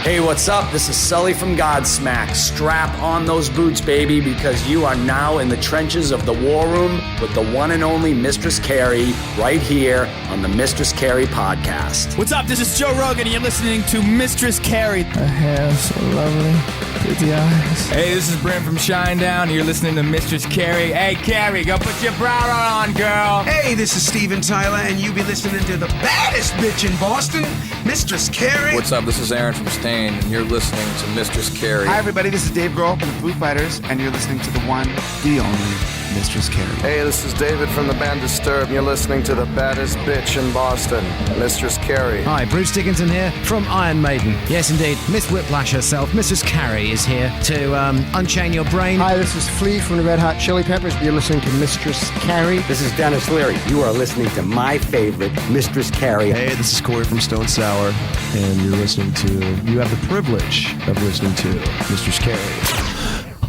Hey, what's up? This is Sully from Godsmack. Strap on those boots, baby, because you are now in the trenches of the war room with the one and only Mistress Carrie right here on the Mistress Carrie podcast. What's up? This is Joe Rogan, and you're listening to Mistress Carrie. Her hair so lovely, pretty eyes. Hey, this is Brent from Shinedown, and you're listening to Mistress Carrie. Hey, Carrie, go put your bra on, girl. Hey, this is Steven Tyler, and you be listening to the baddest bitch in Boston, Mistress Carrie. What's up? This is Aaron from Stain, and you're listening to Mistress Carrie. Hi, everybody. This is Dave Grohl from the Foo Fighters, and you're listening to the one, the only Mistress Carrie. Hey, this is David from the band Disturbed, and you're listening to the baddest bitch in Boston, Mistress Carrie. Hi, Bruce Dickinson here from Iron Maiden. Yes, indeed, Miss Whiplash herself, Mistress Carrie, is here to unchain your brain. Hi, this is Flea from the Red Hot Chili Peppers. You're listening to Mistress Carrie. This is Dennis Leary. You are listening to my favorite, Mistress Carrie. Hey, this is Corey from Stone Sour, and you have the privilege of listening to Mistress Carrie.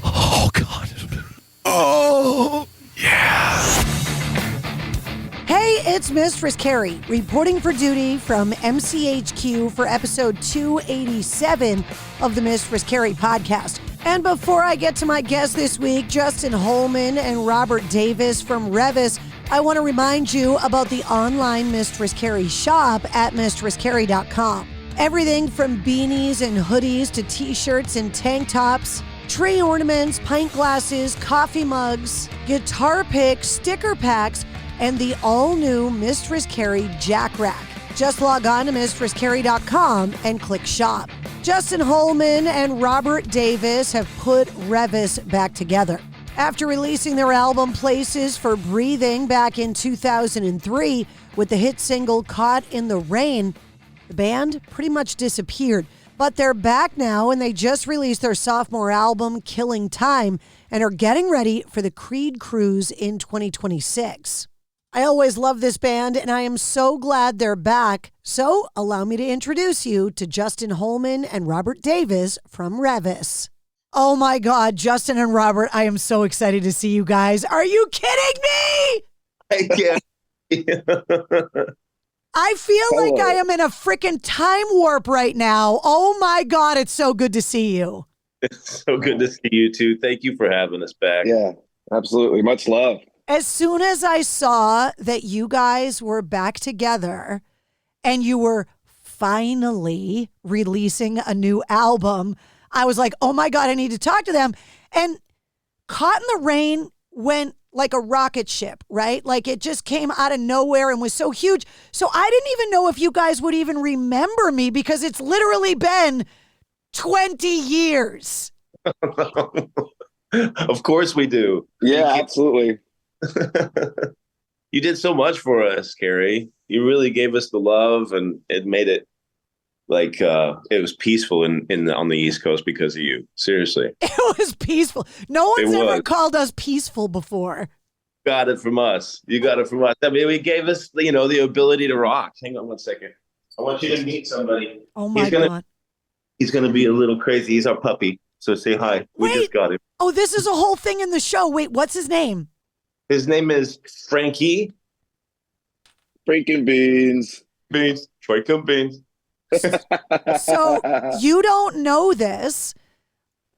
Oh, God. Oh, yeah. Hey, it's Mistress Carrie, reporting for duty from MCHQ for episode 287 of the Mistress Carrie podcast. And before I get to my guest this week, Justin Holman and Robert Davis from Revis, I want to remind you about the online Mistress Carrie shop at mistresscarrie.com. Everything from beanies and hoodies to t-shirts and tank tops, tray ornaments, pint glasses, coffee mugs, guitar picks, sticker packs, and the all-new Mistress Carrie Jack Rack. Just log on to mistresscarrie.com and click shop. Justin Holman and Robert Davis have put Revis back together. After releasing their album Places for Breathing back in 2003 with the hit single Caught in the Rain, the band pretty much disappeared. But they're back now, and they just released their sophomore album, Killing Time, and are getting ready for the Creed Cruise in 2026. I always love this band, and I am so glad they're back. So allow me to introduce you to Justin Holman and Robert Davis from Revis. Oh my God, Justin and Robert, I am so excited to see you guys. Are you kidding me? I can't. I feel like I am in a freaking time warp right now. Oh my God, it's so good to see you. It's so good to see you too. Thank you for having us back. Yeah, absolutely. Much love. As soon as I saw that you guys were back together and you were finally releasing a new album, I was like, oh my God, I need to talk to them. And Caught in the Rain went like a rocket ship, right? Like it just came out of nowhere and was so huge. So I didn't even know if you guys would even remember me because it's literally been 20 years. Of course we do. Yeah, absolutely. You did so much for us, Carrie. You really gave us the love, and it made it like it was peaceful on the East Coast because of you. Seriously. It was peaceful. No one's ever called us peaceful before. Got it from us. You got it from us. I mean, we gave us, the ability to rock. Hang on one second. I want you to meet somebody. Oh my God. He's going to be a little crazy. He's our puppy. So say hi. We just got him. Oh, this is a whole thing in the show. Wait, what's his name? His name is Frankie. Franken beans. Beans. Franken beans. So you don't know this,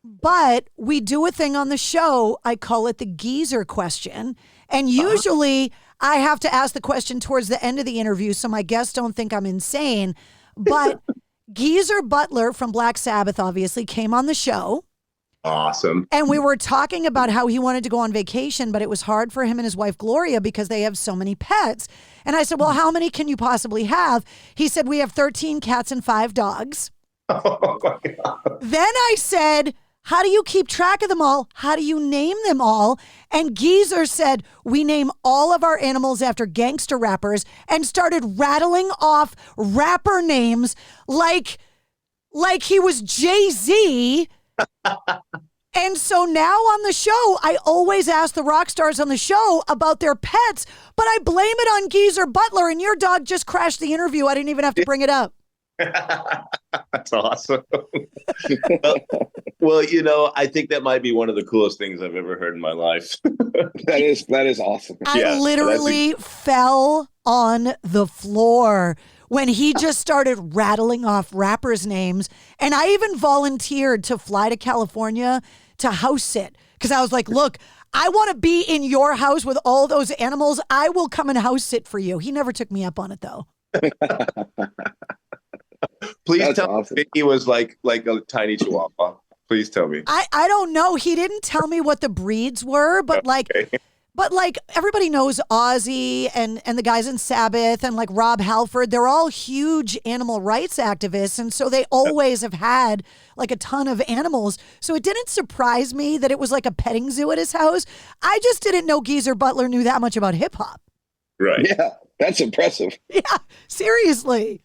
but we do a thing on the show. I call it the geezer question. And usually I have to ask the question towards the end of the interview so my guests don't think I'm insane. But Geezer Butler from Black Sabbath obviously came on the show. Awesome. And we were talking about how he wanted to go on vacation, but it was hard for him and his wife, Gloria, because they have so many pets. And I said, well, how many can you possibly have? He said, we have 13 cats and 5 dogs. Oh, my God. Then I said, how do you keep track of them all? How do you name them all? And Geezer said, we name all of our animals after gangster rappers, and started rattling off rapper names like he was Jay-Z. And so now on the show, I always ask the rock stars on the show about their pets, but I blame it on Geezer Butler, and your dog just crashed the interview. I didn't even have to bring it up. That's awesome. Well, I think that might be one of the coolest things I've ever heard in my life. That is awesome. I literally fell on the floor when he just started rattling off rappers' names. And I even volunteered to fly to California to house sit because I was like, look, I want to be in your house with all those animals. I will come and house sit for you. He never took me up on it, though. Please tell me he was like a tiny chihuahua. Please tell me. I don't know. He didn't tell me what the breeds were, but like everybody knows Ozzy and the guys in Sabbath and like Rob Halford. They're all huge animal rights activists. And so they always have had like a ton of animals. So it didn't surprise me that it was like a petting zoo at his house. I just didn't know Geezer Butler knew that much about hip hop. Right. Yeah, that's impressive. Yeah, seriously.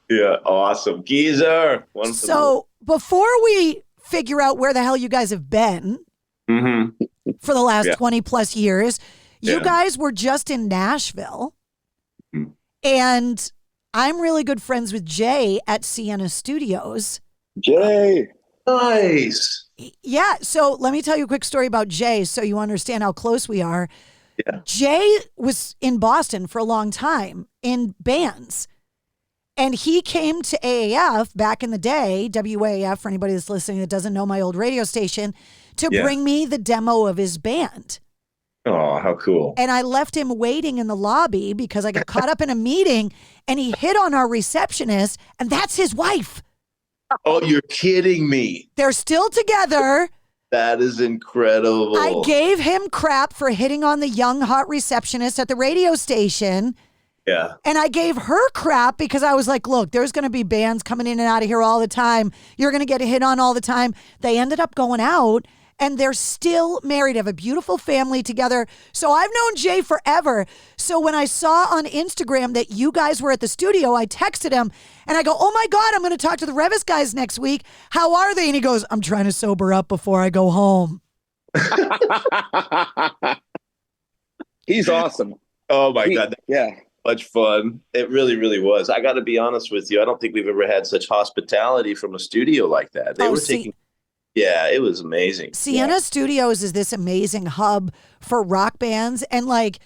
Yeah, awesome. Geezer. So before we figure out where the hell you guys have been for the last 20 plus years, you guys were just in Nashville. And I'm really good friends with Jay at Sienna Studios. Jay. Nice. Yeah. So let me tell you a quick story about Jay so you understand how close we are. Yeah. Jay was in Boston for a long time in bands. And he came to AAF back in the day, WAAF, for anybody that's listening that doesn't know my old radio station, to bring me the demo of his band. Oh, how cool. And I left him waiting in the lobby because I got caught up in a meeting and he hit on our receptionist, and that's his wife. Oh, you're kidding me. They're still together. That is incredible. I gave him crap for hitting on the young, hot receptionist at the radio station. Yeah. And I gave her crap because I was like, look, there's going to be bands coming in and out of here all the time. You're going to get hit on all the time. They ended up going out and they're still married, have a beautiful family together. So I've known Jay forever. So when I saw on Instagram that you guys were at the studio, I texted him and I go, oh my God, I'm going to talk to the Revis guys next week. How are they? And he goes, I'm trying to sober up before I go home. He's awesome. Oh my God. Yeah. Much fun. It really, really was. I got to be honest with you. I don't think we've ever had such hospitality from a studio like that. They were taking. Yeah, it was amazing. Sienna Studios is this amazing hub for rock bands. And like,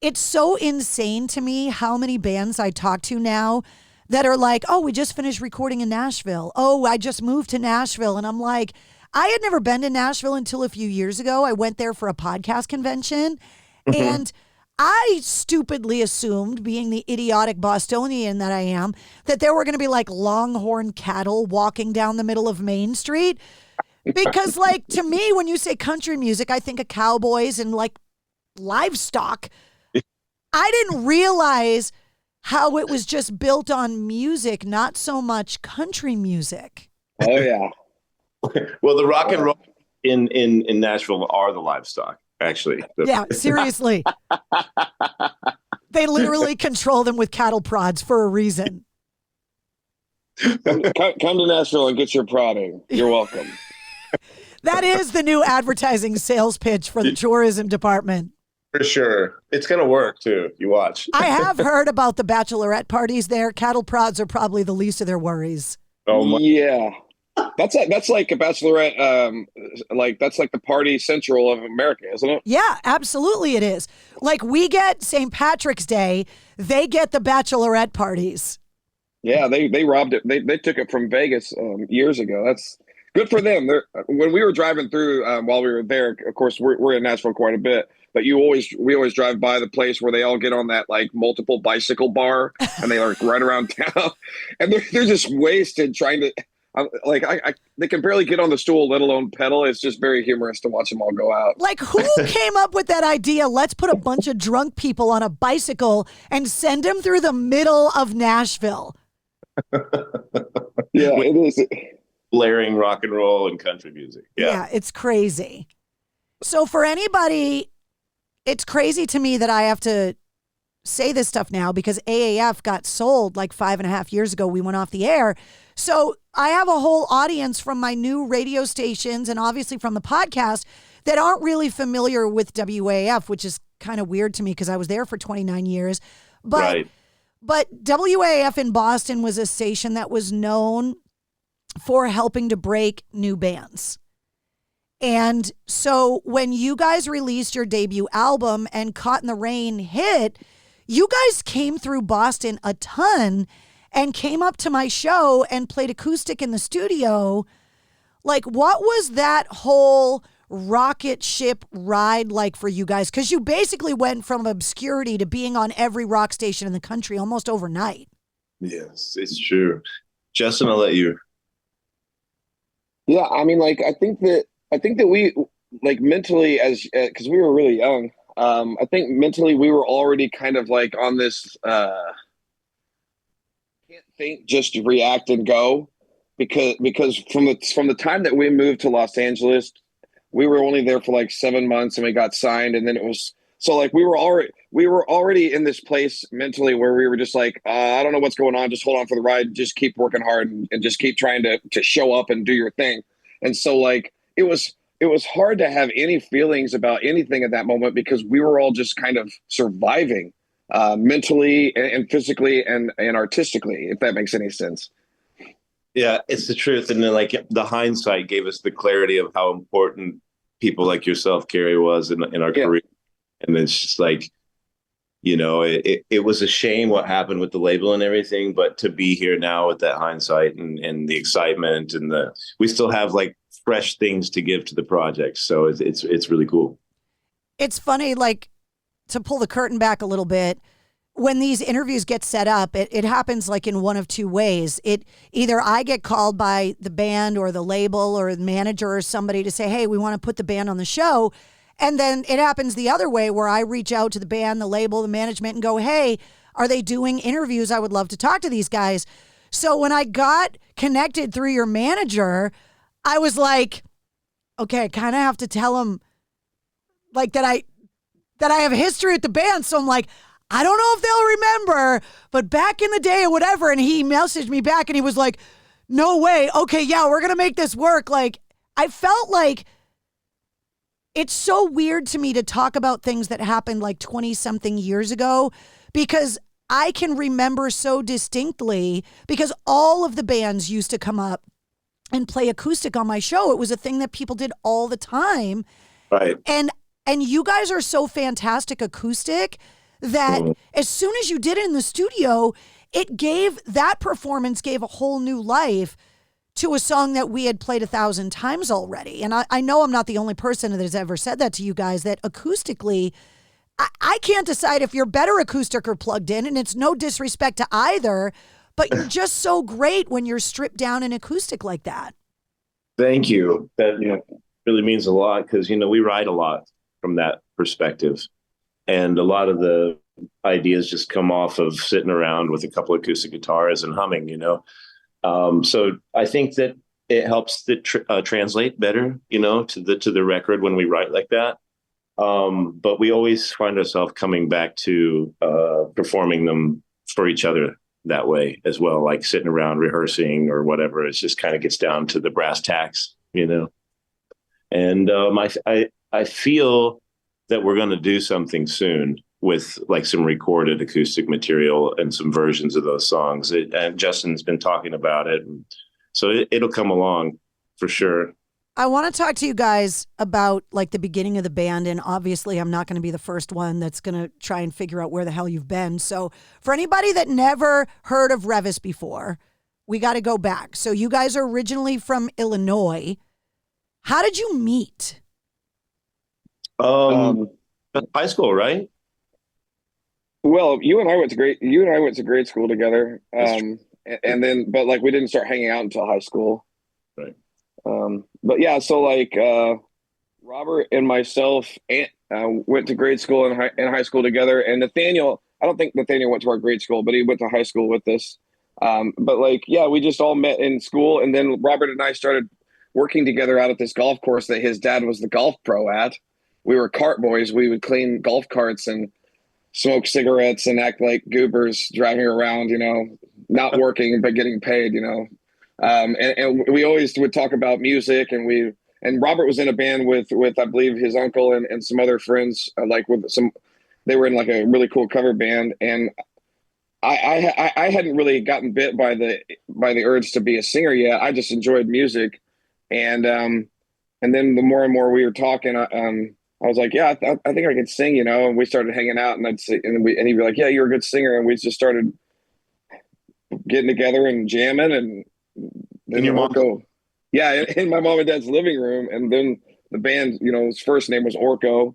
it's so insane to me how many bands I talk to now that are like, oh, we just finished recording in Nashville. Oh, I just moved to Nashville. And I'm like, I had never been to Nashville until a few years ago. I went there for a podcast convention and I stupidly assumed, being the idiotic Bostonian that I am, that there were going to be like longhorn cattle walking down the middle of Main Street. Because like, to me, when you say country music, I think of cowboys and like livestock. I didn't realize how it was just built on music, not so much country music. Oh, yeah. Well, the rock and roll in Nashville are the livestock. Actually. Yeah, seriously. They literally control them with cattle prods for a reason. Come to Nashville and get your prodding. You're welcome. That is the new advertising sales pitch for the tourism department. For sure. It's going to work, too. You watch. I have heard about the bachelorette parties there. Cattle prods are probably the least of their worries. Oh, my. Yeah. That's like a bachelorette, that's like the party central of America, isn't it? Yeah, absolutely it is. Like we get St. Patrick's Day, they get the bachelorette parties. Yeah, they robbed it. They took it from Vegas years ago. That's good for them. When we were driving through while we were there, of course, we're in Nashville quite a bit, but we always drive by the place where they all get on that like multiple bicycle bar and they like ride around town and they're just wasted trying to. They can barely get on the stool, let alone pedal. It's just very humorous to watch them all go out. Like, who came up with that idea? Let's put a bunch of drunk people on a bicycle and send them through the middle of Nashville. Yeah, it is. Blaring rock and roll and country music. Yeah, it's crazy. So for anybody, it's crazy to me that I have to say this stuff now because AAF got sold like 5.5 years ago. We went off the air. So I have a whole audience from my new radio stations and obviously from the podcast that aren't really familiar with WAF, which is kind of weird to me because I was there for 29 years. But WAF in Boston was a station that was known for helping to break new bands. And so when you guys released your debut album and Caught in the Rain hit, you guys came through Boston a ton. and came up to my show and played acoustic in the studio. Like, what was that whole rocket ship ride like for you guys? Because you basically went from obscurity to being on every rock station in the country almost overnight. Yes, it's true. Justin, I'll let you. Yeah, I mean, like, I think that we, like, mentally, as because we were really young, I think mentally we were already kind of like on this can't think, just react and go, because from the time that we moved to Los Angeles, we were only there for like 7 months and we got signed, and then it was so like we were already in this place mentally where we were just like, I don't know what's going on, just hold on for the ride, just keep working hard and just keep trying to show up and do your thing. And so like it was hard to have any feelings about anything at that moment because we were all just kind of surviving mentally and physically and artistically, if that makes any sense. Yeah, it's the truth. And then like the hindsight gave us the clarity of how important people like yourself, Carrie, was in our career. And it's just like, you know, it was a shame what happened with the label and everything, but to be here now with that hindsight and the excitement and we still have like fresh things to give to the project. So it's really cool. It's funny, like, to pull the curtain back a little bit, when these interviews get set up, it happens like in one of two ways. Either I get called by the band or the label or the manager or somebody to say, hey, we want to put the band on the show. And then it happens the other way where I reach out to the band, the label, the management and go, hey, are they doing interviews? I would love to talk to these guys. So when I got connected through your manager, I was like, okay, I kind of have to tell them like that I have history at the band. So I'm like, I don't know if they'll remember, but back in the day or whatever. And he messaged me back and he was like, no way. Okay, yeah, we're going to make this work. Like, I felt like it's so weird to me to talk about things that happened like 20 something years ago, because I can remember so distinctly, because all of the bands used to come up and play acoustic on my show. It was a thing that people did all the time. Right. And you guys are so fantastic acoustic that as soon as you did it in the studio, that performance gave a whole new life to a song that we had played 1,000 times already. And I know I'm not the only person that has ever said that to you guys, that acoustically, I can't decide if you're better acoustic or plugged in, and it's no disrespect to either, but you're just so great when you're stripped down in acoustic like that. Thank you. That really means a lot because, we write a lot from that perspective. And a lot of the ideas just come off of sitting around with a couple of acoustic guitars and humming, So I think that it helps to translate better, to the record when we write like that. But we always find ourselves coming back to performing them for each other that way as well, like sitting around rehearsing or whatever. It just kind of gets down to the brass tacks, And I feel that we're going to do something soon with like some recorded acoustic material and some versions of those songs. And Justin's been talking about it. So it'll come along for sure. I want to talk to you guys about like the beginning of the band. And obviously I'm not going to be the first one that's going to try and figure out where the hell you've been. So for anybody that never heard of Revis before, we got to go back. So you guys are originally from Illinois. How did you meet? High school, right? Well, you and I went to grade school together. And then, but like we didn't start hanging out until high school. Right. But yeah, so like Robert and myself went to grade school and high school together. And Nathaniel, I don't think Nathaniel went to our grade school, but he went to high school with us. But like, yeah, we just all met in school. And then Robert and I started working together out at this golf course that his dad was the golf pro at. We were cart boys. We would clean golf carts and smoke cigarettes and act like goobers driving around, not working, but getting paid, and we always would talk about music, and Robert was in a band with I believe his uncle and some other friends, they were in like a really cool cover band. And I hadn't really gotten bit by the urge to be a singer yet. I just enjoyed music. And then the more and more we were talking, I was like, yeah, I think I could sing, and we started hanging out, and I'd say, and he'd be like, yeah, you're a good singer. And we just started getting together and jamming, and then your mom? Yeah, in my mom and dad's living room, and then the band, his first name was Orko.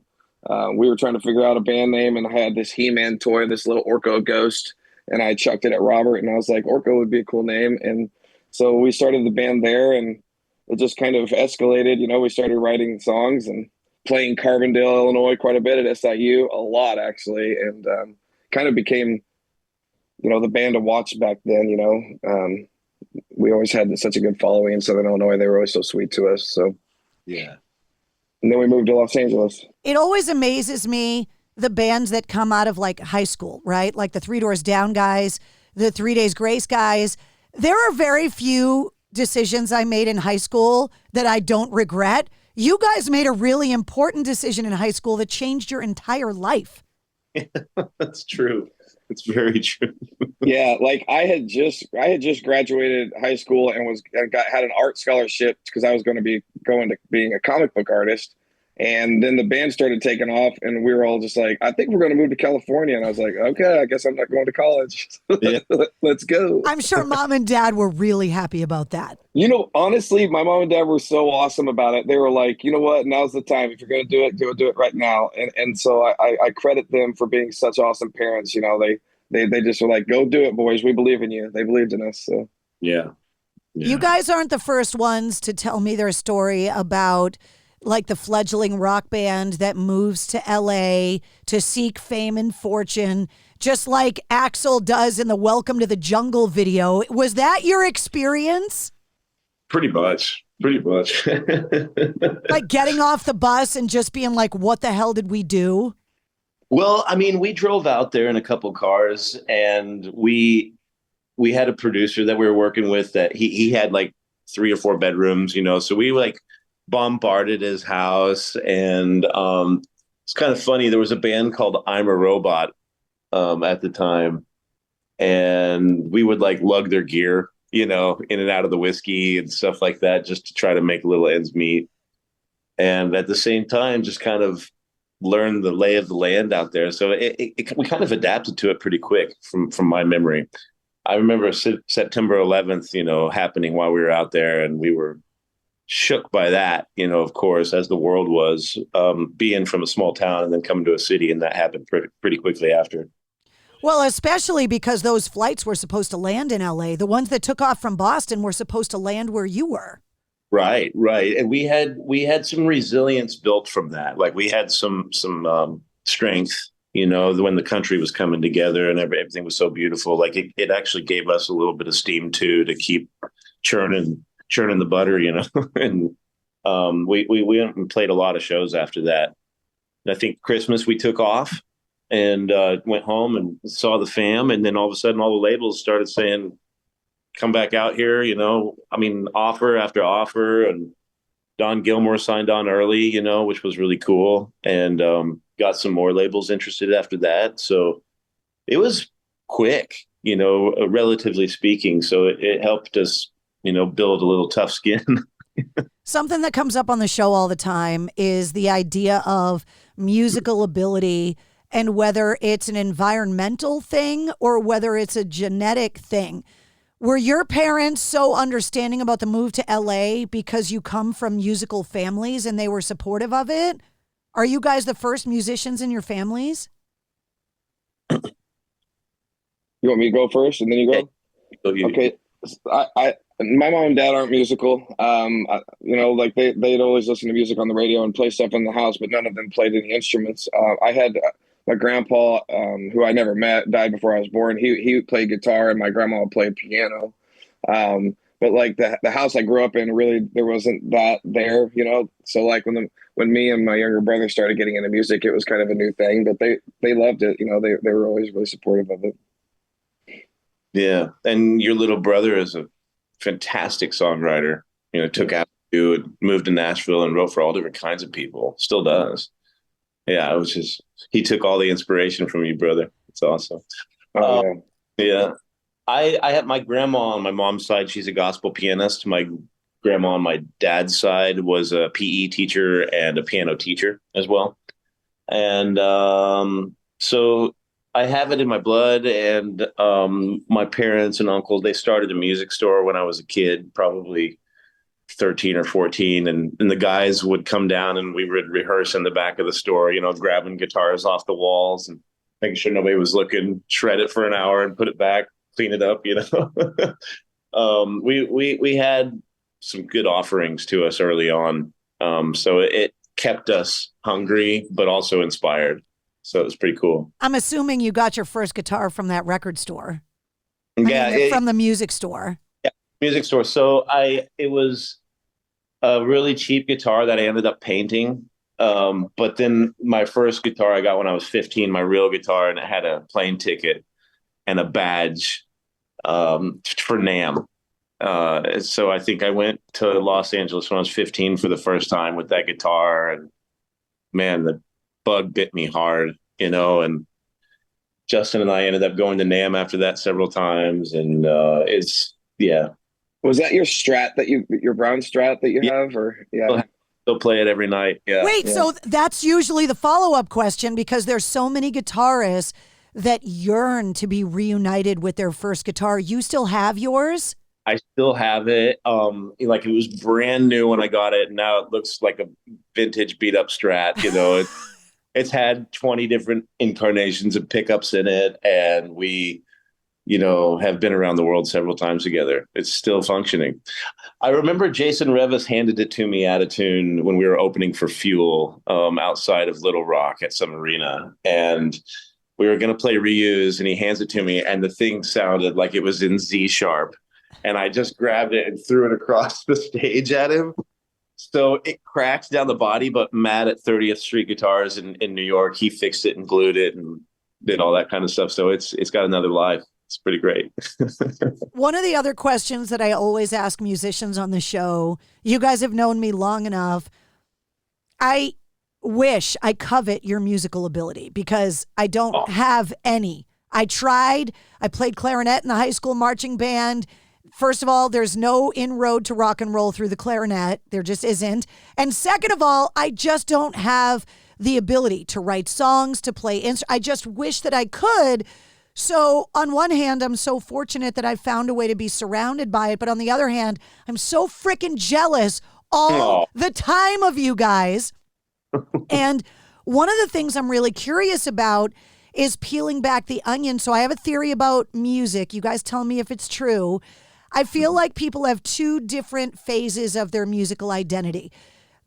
We were trying to figure out a band name, and I had this He-Man toy, this little Orko ghost, and I chucked it at Robert, and I was like, Orko would be a cool name. And so we started the band there, and it just kind of escalated. We started writing songs and playing Carbondale, Illinois quite a bit, at SIU, a lot actually, and kind of became, the band to watch back then. We always had such a good following in Southern Illinois. They were always so sweet to us. So yeah. And then we moved to Los Angeles. It always amazes me, the bands that come out of like high school, right? Like the Three Doors Down guys, the 3 Days Grace guys. There are very few decisions I made in high school that I don't regret. You guys made a really important decision in high school that changed your entire life. That's true. It's very true. Yeah, like I had just graduated high school and had an art scholarship because I was going to being a comic book artist. And then the band started taking off, and we were all just like, I think we're going to move to California. And I was like, okay, I guess I'm not going to college. Yeah. Let's go. I'm sure mom and dad were really happy about that. Honestly, my mom and dad were so awesome about it. They were like, you know what? Now's the time. If you're going to do it right now. And so I credit them for being such awesome parents. They just were like, go do it, boys. We believe in you. They believed in us. So yeah. You guys aren't the first ones to tell me their story about like the fledgling rock band that moves to LA to seek fame and fortune, just like Axl does in the Welcome to the Jungle video. Was that your experience? Pretty much. Like getting off the bus and just being like, what the hell did we do? Well, I mean, we drove out there in a couple cars, and we had a producer that we were working with that he had like 3 or 4 bedrooms, so we like bombarded his house. And it's kind of funny. There was a band called I'm a Robot at the time, and we would like lug their gear, in and out of the whiskey and stuff like that, just to try to make little ends meet. And at the same time, just kind of learn the lay of the land out there. So we kind of adapted to it pretty quick from my memory. I remember September 11th, happening while we were out there, and we were shook by that, of course, as the world was, being from a small town and then coming to a city, and that happened pretty quickly after. Well, especially because those flights were supposed to land in LA. The ones that took off from Boston were supposed to land where you were. Right. And we had some resilience built from that. Like we had some strength, when the country was coming together and everything was so beautiful. Like it actually gave us a little bit of steam too, to keep churning the butter, and we went and played a lot of shows after that. And I think Christmas we took off and went home and saw the fam, and then all of a sudden all the labels started saying, come back out here, offer after offer. And Don Gilmore signed on early, which was really cool, and got some more labels interested after that. So it was quick, relatively speaking. So it helped us, build a little tough skin. Something that comes up on the show all the time is the idea of musical ability, and whether it's an environmental thing or whether it's a genetic thing. Were your parents so understanding about the move to LA because you come from musical families and they were supportive of it? Are you guys the first musicians in your families? You want me to go first and then you go? Okay. My mom and dad aren't musical. Like they'd always listen to music on the radio and play stuff in the house, but none of them played any instruments. I had my grandpa, who I never met, died before I was born. He played guitar, and my grandma played piano. But like the house I grew up in, really there wasn't that there, So like when me and my younger brother started getting into music, it was kind of a new thing. But they loved it. They were always really supportive of it. Yeah, and your little brother is a fantastic songwriter. Took out and moved to Nashville and wrote for all different kinds of people. Still does. Yeah, he took all the inspiration from you, brother. It's awesome. Yeah. I had my grandma on my mom's side. She's a gospel pianist. My grandma on my dad's side was a PE teacher and a piano teacher as well. And so I have it in my blood, and my parents and uncles, they started a music store when I was a kid, probably 13 or 14, and the guys would come down and we would rehearse in the back of the store, grabbing guitars off the walls and making sure nobody was looking, shred it for an hour and put it back, clean it up. We had some good offerings to us early on. So it kept us hungry, but also inspired. So it was pretty cool. I'm assuming you got your first guitar from that record store. Yeah. From the music store. Yeah, music store. So it was a really cheap guitar that I ended up painting. But then my first guitar I got when I was 15, my real guitar, and it had a plane ticket and a badge for NAMM. So I think I went to Los Angeles when I was 15 for the first time with that guitar, and man, the bug bit me hard, and Justin and I ended up going to NAMM after that several times, and Was that your Strat your brown Strat that you have, or Still play it every night. Yeah. Wait, so that's usually the follow-up question, because there's so many guitarists that yearn to be reunited with their first guitar. You still have yours? I still have it. Like it was brand new when I got it, and now it looks like a vintage beat up Strat. It's had 20 different incarnations of pickups in it, and we have been around the world several times together. It's still functioning. I remember Jason Revis handed it to me out of tune when we were opening for Fuel outside of Little Rock at some arena, and we were going to play Reuse, and he hands it to me, and the thing sounded like it was in Z sharp, and I just grabbed it and threw it across the stage at him. So it cracked down the body, but Matt at 30th Street Guitars in New York, he fixed it and glued it and did all that kind of stuff. So it's got another life. It's pretty great. One of the other questions that I always ask musicians on the show, you guys have known me long enough. I covet your musical ability, because I don't have any. I tried. I played clarinet in the high school marching band. First of all, there's no inroad to rock and roll through the clarinet. There just isn't. And second of all, I just don't have the ability to write songs, to play instruments. I just wish that I could. So on one hand, I'm so fortunate that I found a way to be surrounded by it. But on the other hand, I'm so freaking jealous all the time of you guys. And one of the things I'm really curious about is peeling back the onion. So I have a theory about music. You guys tell me if it's true. I feel like people have two different phases of their musical identity.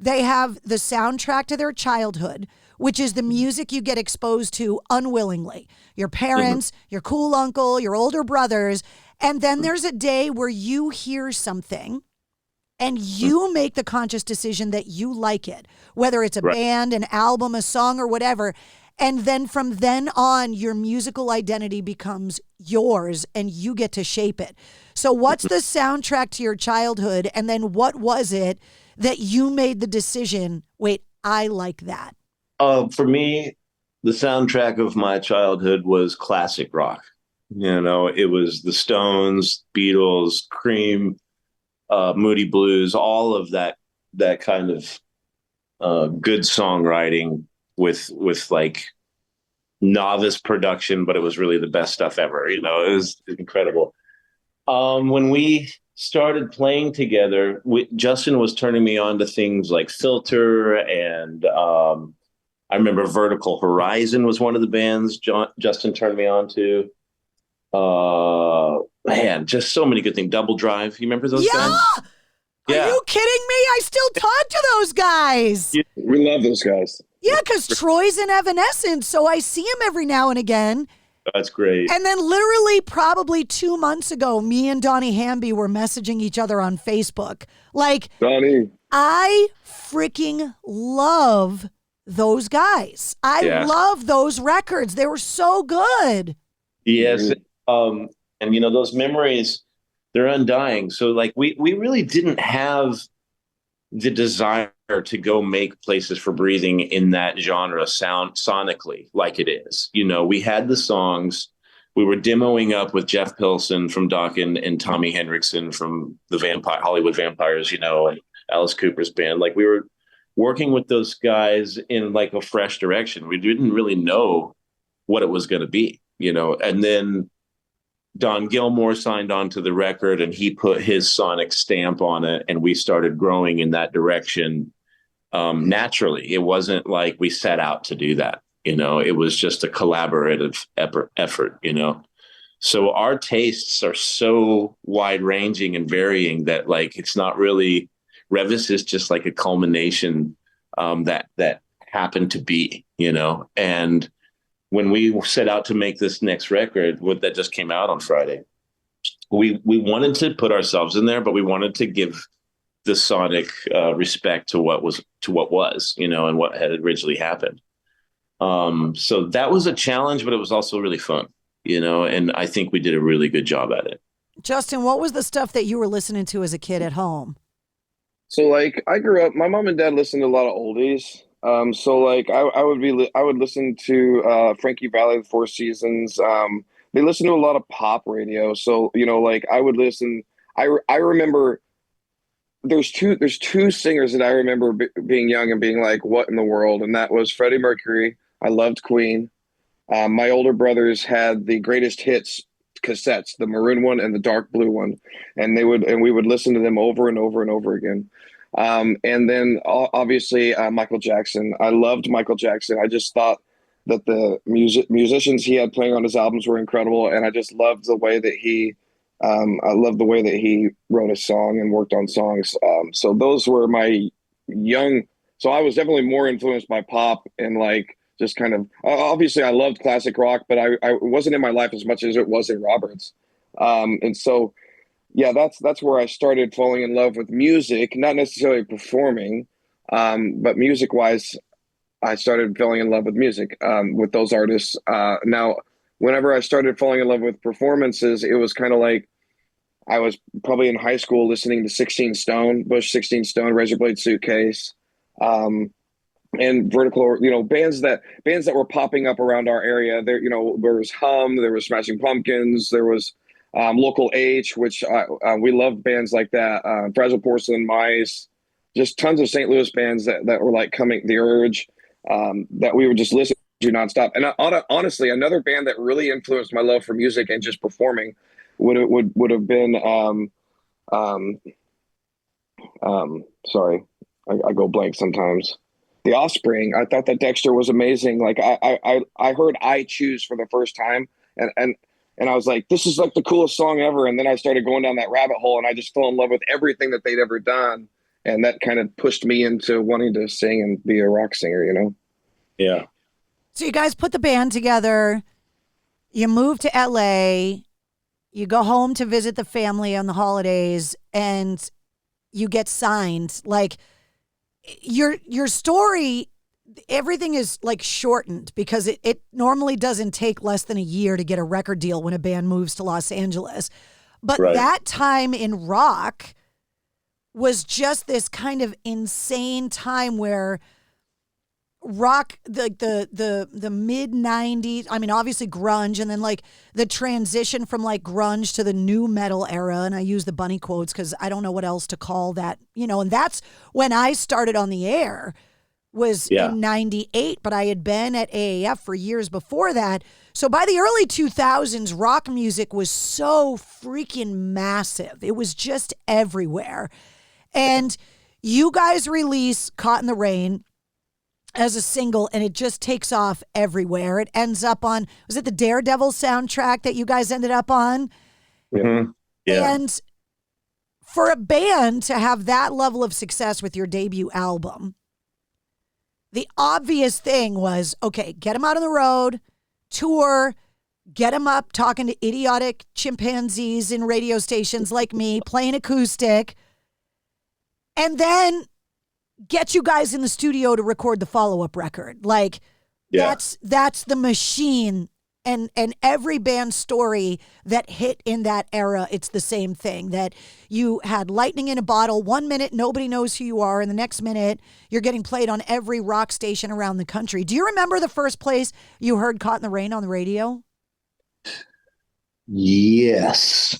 They have the soundtrack to their childhood, which is the music you get exposed to unwillingly. Your parents, your cool uncle, your older brothers. And then there's a day where you hear something and you make the conscious decision that you like it, whether it's a band, an album, a song, or whatever. And then from then on, your musical identity becomes yours and you get to shape it. So what's the soundtrack to your childhood? And then what was it that you made the decision, wait, I like that? For me, the soundtrack of my childhood was classic rock. It was the Stones, Beatles, Cream, Moody Blues, all of that kind of good songwriting with like novice production, but it was really the best stuff ever. It was incredible. When we started playing together, Justin was turning me on to things like Filter, and I remember Vertical Horizon was one of the bands Justin turned me on to. Man, just so many good things. Doubledrive, you remember those guys? Are you kidding me? I still talk to those guys. We love those guys. Yeah, because Troy's in Evanescence, so I see him every now and again. That's great. And then literally probably 2 months ago, me and Donnie Hamby were messaging each other on Facebook. Like, Donnie, I freaking love those guys. I love those records. They were so good. Yes. And those memories, they're undying. So like we really didn't have the desire to go make Places for Breathing in that genre sound sonically like it is. We had the songs. We were demoing up with Jeff Pilson from Dokken and Tommy Hendrickson from the Hollywood Vampires, and Alice Cooper's band. Like we were working with those guys in like a fresh direction. We didn't really know what it was going to be, and then Don Gilmore signed on to the record and he put his sonic stamp on it, and we started growing in that direction naturally. It wasn't like we set out to do that. It was just a collaborative effort, So our tastes are so wide ranging and varying that like, it's not really, Revis is just like a culmination that happened to be, and when we set out to make this next record, that just came out on Friday, we wanted to put ourselves in there, but we wanted to give the sonic respect to what was, and what had originally happened. So that was a challenge, but it was also really fun, and I think we did a really good job at it. Justin, what was the stuff that you were listening to as a kid at home? So like I grew up, my mom and dad listened to a lot of oldies. So like I would listen to Frankie Valli, the Four Seasons. They listen to a lot of pop radio. So, like I would listen, I remember there's two singers that I remember being young and being like, what in the world? And that was Freddie Mercury. I loved Queen. My older brothers had the greatest hits cassettes, the maroon one and the dark blue one. And we would listen to them over and over and over again. And then obviously Michael Jackson. I loved Michael Jackson. I just thought that the musicians he had playing on his albums were incredible, and I just loved the way that he wrote a song and worked on songs. So those were my young. So I was definitely more influenced by pop and like just kind of. Obviously, I loved classic rock, but I wasn't in my life as much as it was in Robert's, and so. Yeah, that's where I started falling in love with music, not necessarily performing, but music-wise, I started falling in love with music with those artists. Now, whenever I started falling in love with performances, it was kind of like I was probably in high school listening to 16 Stone, Bush 16 Stone, Razorblade Suitcase, and Vertical, bands that were popping up around our area. There was Hum, there was Smashing Pumpkins, there was Local H, which we loved bands like that. Fragile Porcelain, Mice, just tons of St. Louis bands that were like coming, The Urge, that we would just listen to nonstop. And honestly, another band that really influenced my love for music and just performing would have been sorry, I go blank sometimes. The Offspring. I thought that Dexter was amazing. Like I heard I Choose for the first time, and I was like, this is like the coolest song ever. And then I started going down that rabbit hole, and I just fell in love with everything that they'd ever done. And that kind of pushed me into wanting to sing and be a rock singer, Yeah. So you guys put the band together. You move to LA. You go home to visit the family on the holidays, and you get signed. Like your story, everything is like shortened because it normally doesn't take less than a year to get a record deal when a band moves to Los Angeles. But that time in rock was just this kind of insane time where rock, the mid 90s, I mean, obviously grunge, and then like the transition from like grunge to the new metal era. And I use the bunny quotes because I don't know what else to call that, and that's when I started on the air. Was in 98, but I had been at AAF for years before that. So by the early 2000s, rock music was so freaking massive. It was just everywhere. And you guys release Caught in the Rain as a single, and it just takes off everywhere. It ends up on, was it the Daredevil soundtrack that you guys ended up on? Mm-hmm. Yeah. And for a band to have that level of success with your debut album, the obvious thing was, okay, get them out on the road, tour, get them up talking to idiotic chimpanzees in radio stations like me, playing acoustic, and then get you guys in the studio to record the follow-up record. Like, that's the machine. And every band story that hit in that era, it's the same thing, that you had lightning in a bottle. 1 minute, nobody knows who you are. And the next minute, you're getting played on every rock station around the country. Do you remember the first place you heard Caught in the Rain on the radio? Yes.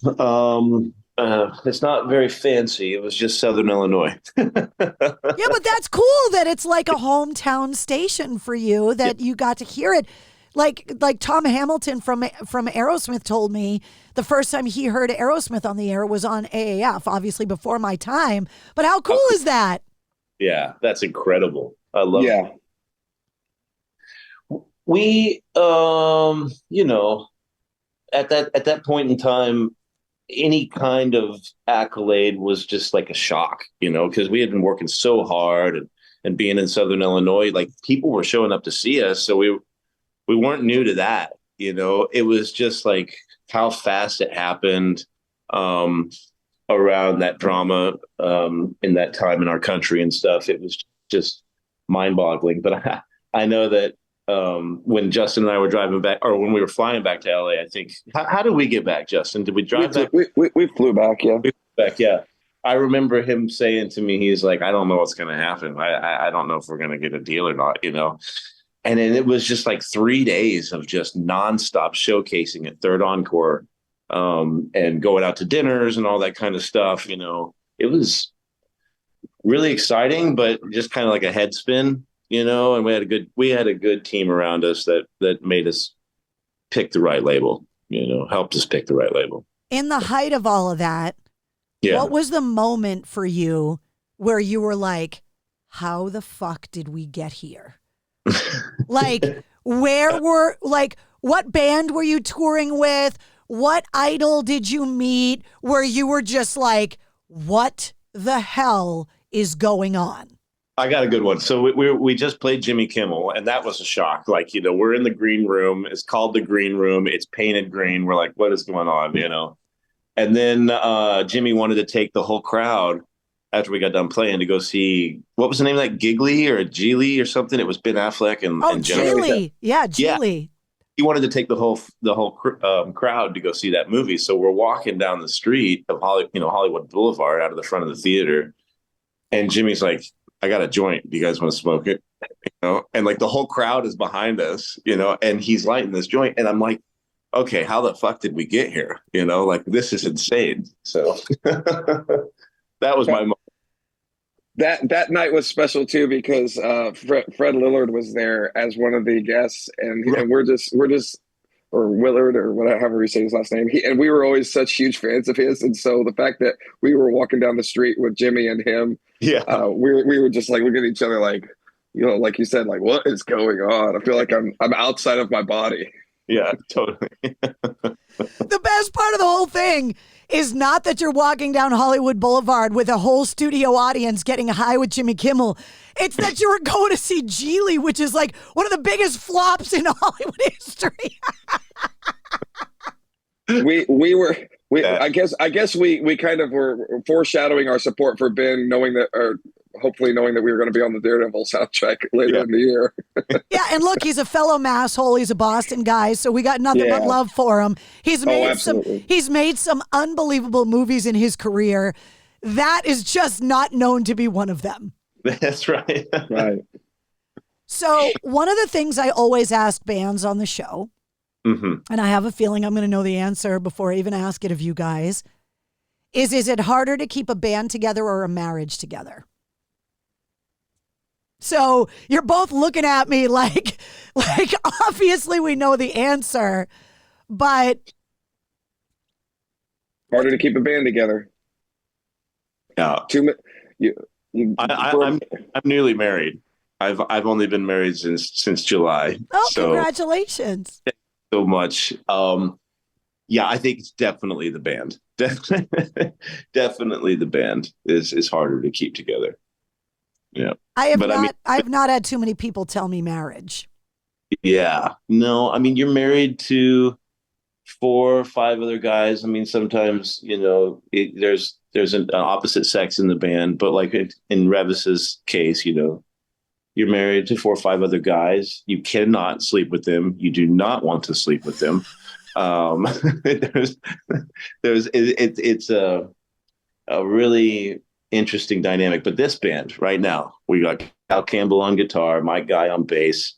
It's not very fancy. It was just Southern Illinois. Yeah, but that's cool that it's like a hometown station for you, that you got to hear it. Like Tom Hamilton from Aerosmith told me the first time he heard Aerosmith on the air was on AAF, obviously before my time. But how cool is that? Yeah, that's incredible. I love it. We, you know, at that point in time, any kind of accolade was just like a shock, you know, because we had been working so hard and being in Southern Illinois, like people were showing up to see us. So we weren't new to that, you know. It was just like how fast it happened around that drama in that time in our country and stuff. It was just mind-boggling. But I know that when Justin and I were driving back, or when we were flying back to LA, I think, how did we get back, Justin? Did we drive back? We flew back, yeah. We flew back, yeah. I remember him saying to me, he's like, I don't know what's going to happen. I don't know if we're going to get a deal or not, you know. And then it was just like 3 days of just nonstop showcasing at Third Encore and going out to dinners and all that kind of stuff, you know. It was really exciting, but just kind of like a head spin, you know. And we had a good team around us that made us pick the right label, you know, helped us pick the right label. In the height of all of that, what was the moment for you where you were like, how the fuck did we get here? Like, what band were you touring with? What idol did you meet where you were just like, what the hell is going on? I got a good one. So we just played Jimmy Kimmel, and that was a shock. Like, you know, we're in the green room. It's called the green room. It's painted green. We're like, what is going on, you know? And then Jimmy wanted to take the whole crowd after we got done playing to go see, what was the name of that, Giggly or Geely or something? It was Ben Affleck and Jennifer. Geely. Yeah, Geely. Yeah. He wanted to take the whole crowd to go see that movie. So we're walking down the street of Hollywood Boulevard out of the front of the theater, and Jimmy's like, I got a joint. Do you guys want to smoke it? You know, and like the whole crowd is behind us, you know, and he's lighting this joint, and I'm like, okay, how the fuck did we get here? You know, like, this is insane. So that was my moment. That night was special too, because Fred Lillard was there as one of the guests, and we're just or Willard or whatever, however you say his last name. And we were always such huge fans of his, and so the fact that we were walking down the street with Jimmy and him, we were just like looking at each other like, you know, like you said, like, what is going on? I feel like I'm outside of my body. Yeah, totally. The best part of the whole thing is not that you're walking down Hollywood Boulevard with a whole studio audience getting high with Jimmy Kimmel. It's that you were going to see Geely, which is like one of the biggest flops in Hollywood history. I guess we kind of were foreshadowing our support for Ben, hopefully knowing that we were going to be on the Daredevil soundtrack later in the year. Yeah, and look, he's a fellow masshole. He's a Boston guy, so we got nothing but love for him. He's made some unbelievable movies in his career. That is just not known to be one of them. That's right. Right. So one of the things I always ask bands on the show, and I have a feeling I'm going to know the answer before I even ask it of you guys, is it harder to keep a band together or a marriage together? So you're both looking at me like obviously we know the answer, but harder to keep a band together. Yeah. I'm newly married. I've only been married since July. Oh, so congratulations! Thank you so much. Yeah, I think it's definitely the band. Definitely the band is harder to keep together. Yeah. I have not had too many people tell me marriage. Yeah. No, I mean, you're married to 4 or 5 other guys. I mean, sometimes, you know, there's an opposite sex in the band, but like in Revis's case, you know, you're married to 4 or 5 other guys. You cannot sleep with them. You do not want to sleep with them. It's a really interesting dynamic. But this band right now, we got Al Campbell on guitar, my guy on bass,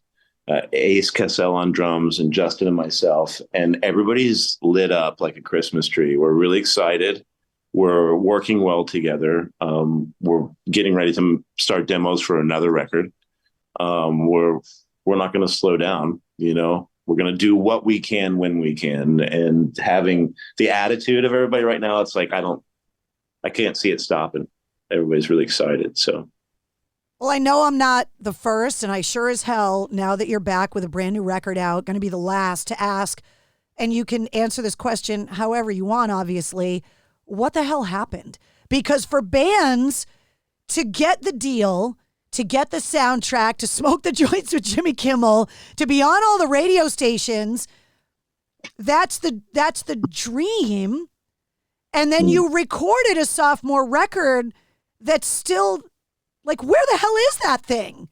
Ace Cassell on drums, and Justin and myself, and everybody's lit up like a Christmas tree. We're really excited. We're working well together. We're getting ready to start demos for another record. We're not going to slow down, you know. we're going to do what we can when we can. And having the attitude of everybody right now, it's like, I can't see it stopping. Everybody's really excited. So. Well, I know I'm not the first, and I sure as hell, now that you're back with a brand new record out, going to be the last to ask, and you can answer this question however you want, obviously, what the hell happened? Because for bands to get the deal, to get the soundtrack, to smoke the joints with Jimmy Kimmel, to be on all the radio stations, that's the dream. And then you recorded a sophomore record that's still, like, where the hell is that thing?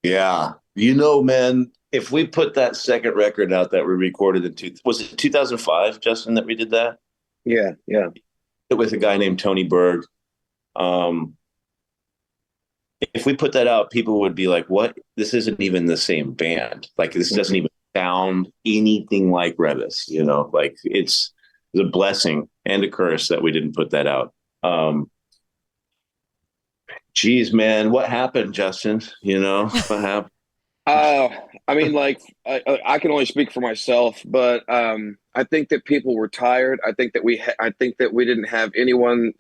Yeah. Man, if we put that second record out that we recorded was it 2005, Justin, that we did that? Yeah. With a guy named Tony Berg. If we put that out, people would be like, what? This isn't even the same band. Like, this doesn't even sound anything like Revis, like it's a blessing and a curse that we didn't put that out. Geez, man, what happened, Justin? What happened? I mean, like, I can only speak for myself, but I think that people were tired. I think that we didn't have anyone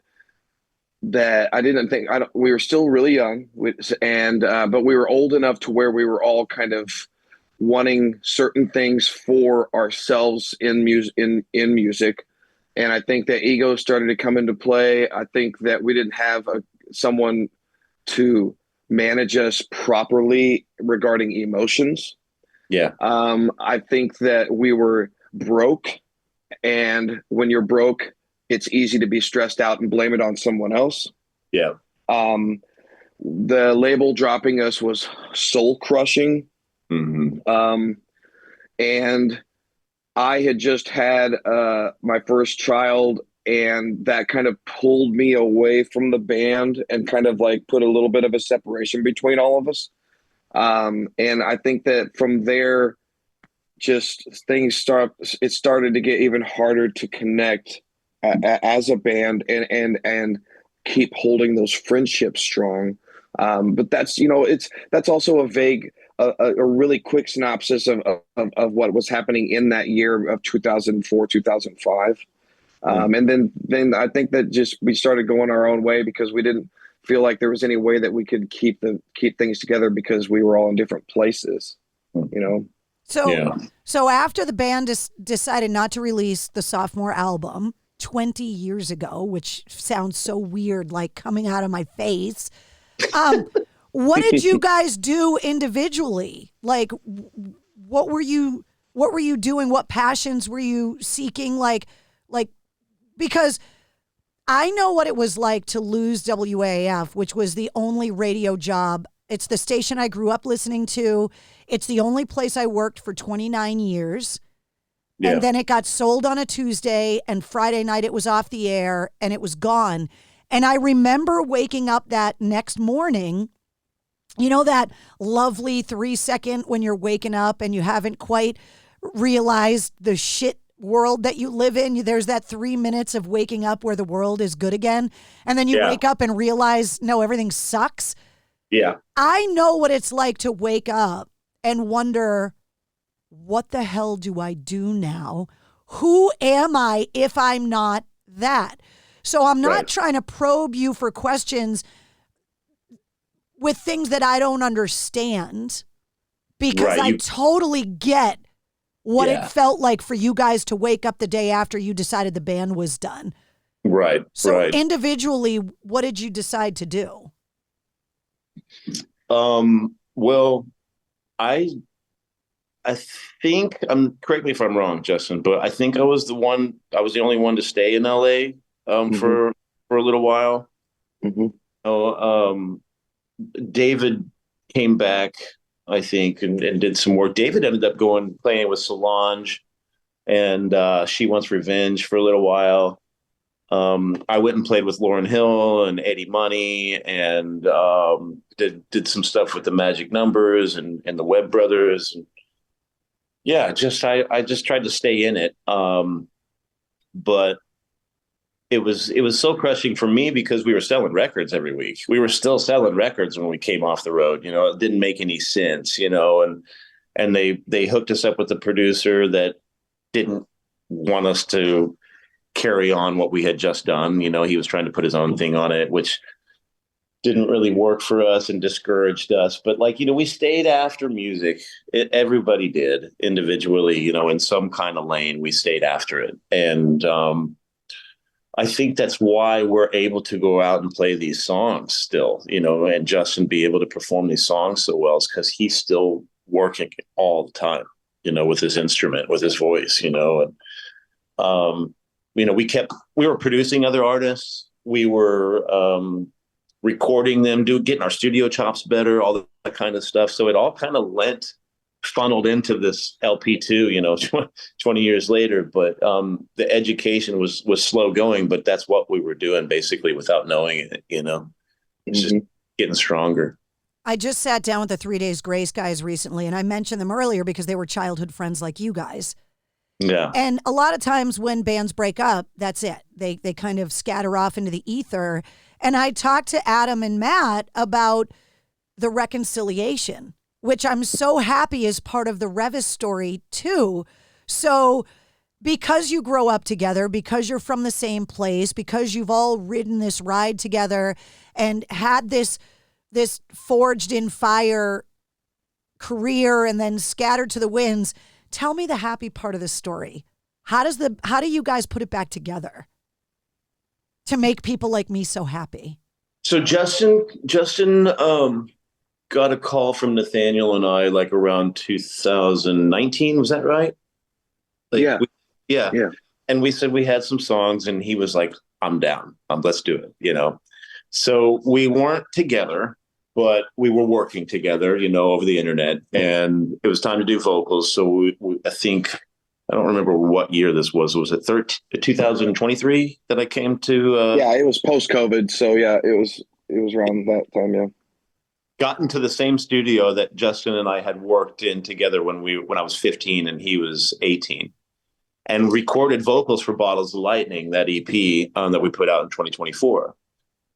that we were still really young, but we were old enough to where we were all kind of wanting certain things for ourselves in music. And I think that ego started to come into play. I think that we didn't have someone to manage us properly regarding emotions. Yeah. I think that we were broke, and when you're broke, it's easy to be stressed out and blame it on someone else. Yeah. The label dropping us was soul crushing. Mm-hmm. And I had just had my first child, and that kind of pulled me away from the band and kind of like put a little bit of a separation between all of us. And I think that from there, just it started to get even harder to connect as a band and keep holding those friendships strong. But that's also a vague, a really quick synopsis of what was happening in that year of 2004, 2005. And then I think that we started going our own way because we didn't feel like there was any way that we could keep things together because we were all in different places, So after the band decided not to release the sophomore album 20 years ago, which sounds so weird, like coming out of my face, what did you guys do individually? Like, what were you doing? What passions were you seeking? Like, because I know what it was like to lose WAF, which was the only radio job. It's the station I grew up listening to. It's the only place I worked for 29 years. Yeah. And then it got sold on a Tuesday, and Friday night it was off the air and it was gone. And I remember waking up that next morning, that lovely 3-second when you're waking up and you haven't quite realized the shit world that you live in. There's that 3 minutes of waking up where the world is good again. And then you wake up and realize, no, everything sucks. Yeah. I know what it's like to wake up and wonder, what the hell do I do now? Who am I if I'm not that? So I'm not trying to probe you for questions with things that I don't understand, because I totally get what it felt like for you guys to wake up the day after you decided the band was done. Right. So individually, what did you decide to do? Well, I think, correct me if I'm wrong, Justin, but I think I was the only one to stay in LA for a little while. David came back, I think, and did some work. David ended up playing with Solange and She Wants Revenge for a little while. I went and played with Lauryn Hill and Eddie Money, and did some stuff with the Magic Numbers and the Webb Brothers. And I just tried to stay in it. But it was soul crushing for me because we were selling records every week. We were still selling records when we came off the road. It didn't make any sense, and and they hooked us up with a producer that didn't want us to carry on what we had just done. You know, he was trying to put his own thing on it, which didn't really work for us and discouraged us. But like, you know, we stayed after music. Everybody did individually, you know, in some kind of lane, we stayed after it. And I think that's why we're able to go out and play these songs still, you know, and Justin be able to perform these songs so well is because he's still working all the time, you know, with his instrument, with his voice, you know. And you know, we were producing other artists. We were recording them, getting our studio chops better, all that kind of stuff. So it all kind of funneled into this LP too, you know, 20 years later. But the education was slow going, but that's what we were doing basically without knowing it, you know. It's just getting stronger. I just sat down with the 3 Days Grace guys recently, and I mentioned them earlier because they were childhood friends like you guys. Yeah. And a lot of times when bands break up, that's it. They kind of scatter off into the ether. And I talked to Adam and Matt about the reconciliation, which I'm so happy is part of the Revis story too. So because you grow up together, because you're from the same place, because you've all ridden this ride together and had this forged in fire career and then scattered to the winds, tell me the happy part of the story. How do you guys put it back together to make people like me so happy? So Justin got a call from Nathaniel and I like around 2019. Was that right? Like, yeah. And we said we had some songs and he was like, I'm down. Let's do it, you know? So we weren't together, but we were working together, you know, over the internet, and it was time to do vocals. So I think, I don't remember what year this was. Was it 2023 that I came to? Yeah, it was post-COVID. So yeah, it was around that time. Yeah. Got into the same studio that Justin and I had worked in together when I was 15 and he was 18, and recorded vocals for Bottles of Lightning, that EP that we put out in 2024.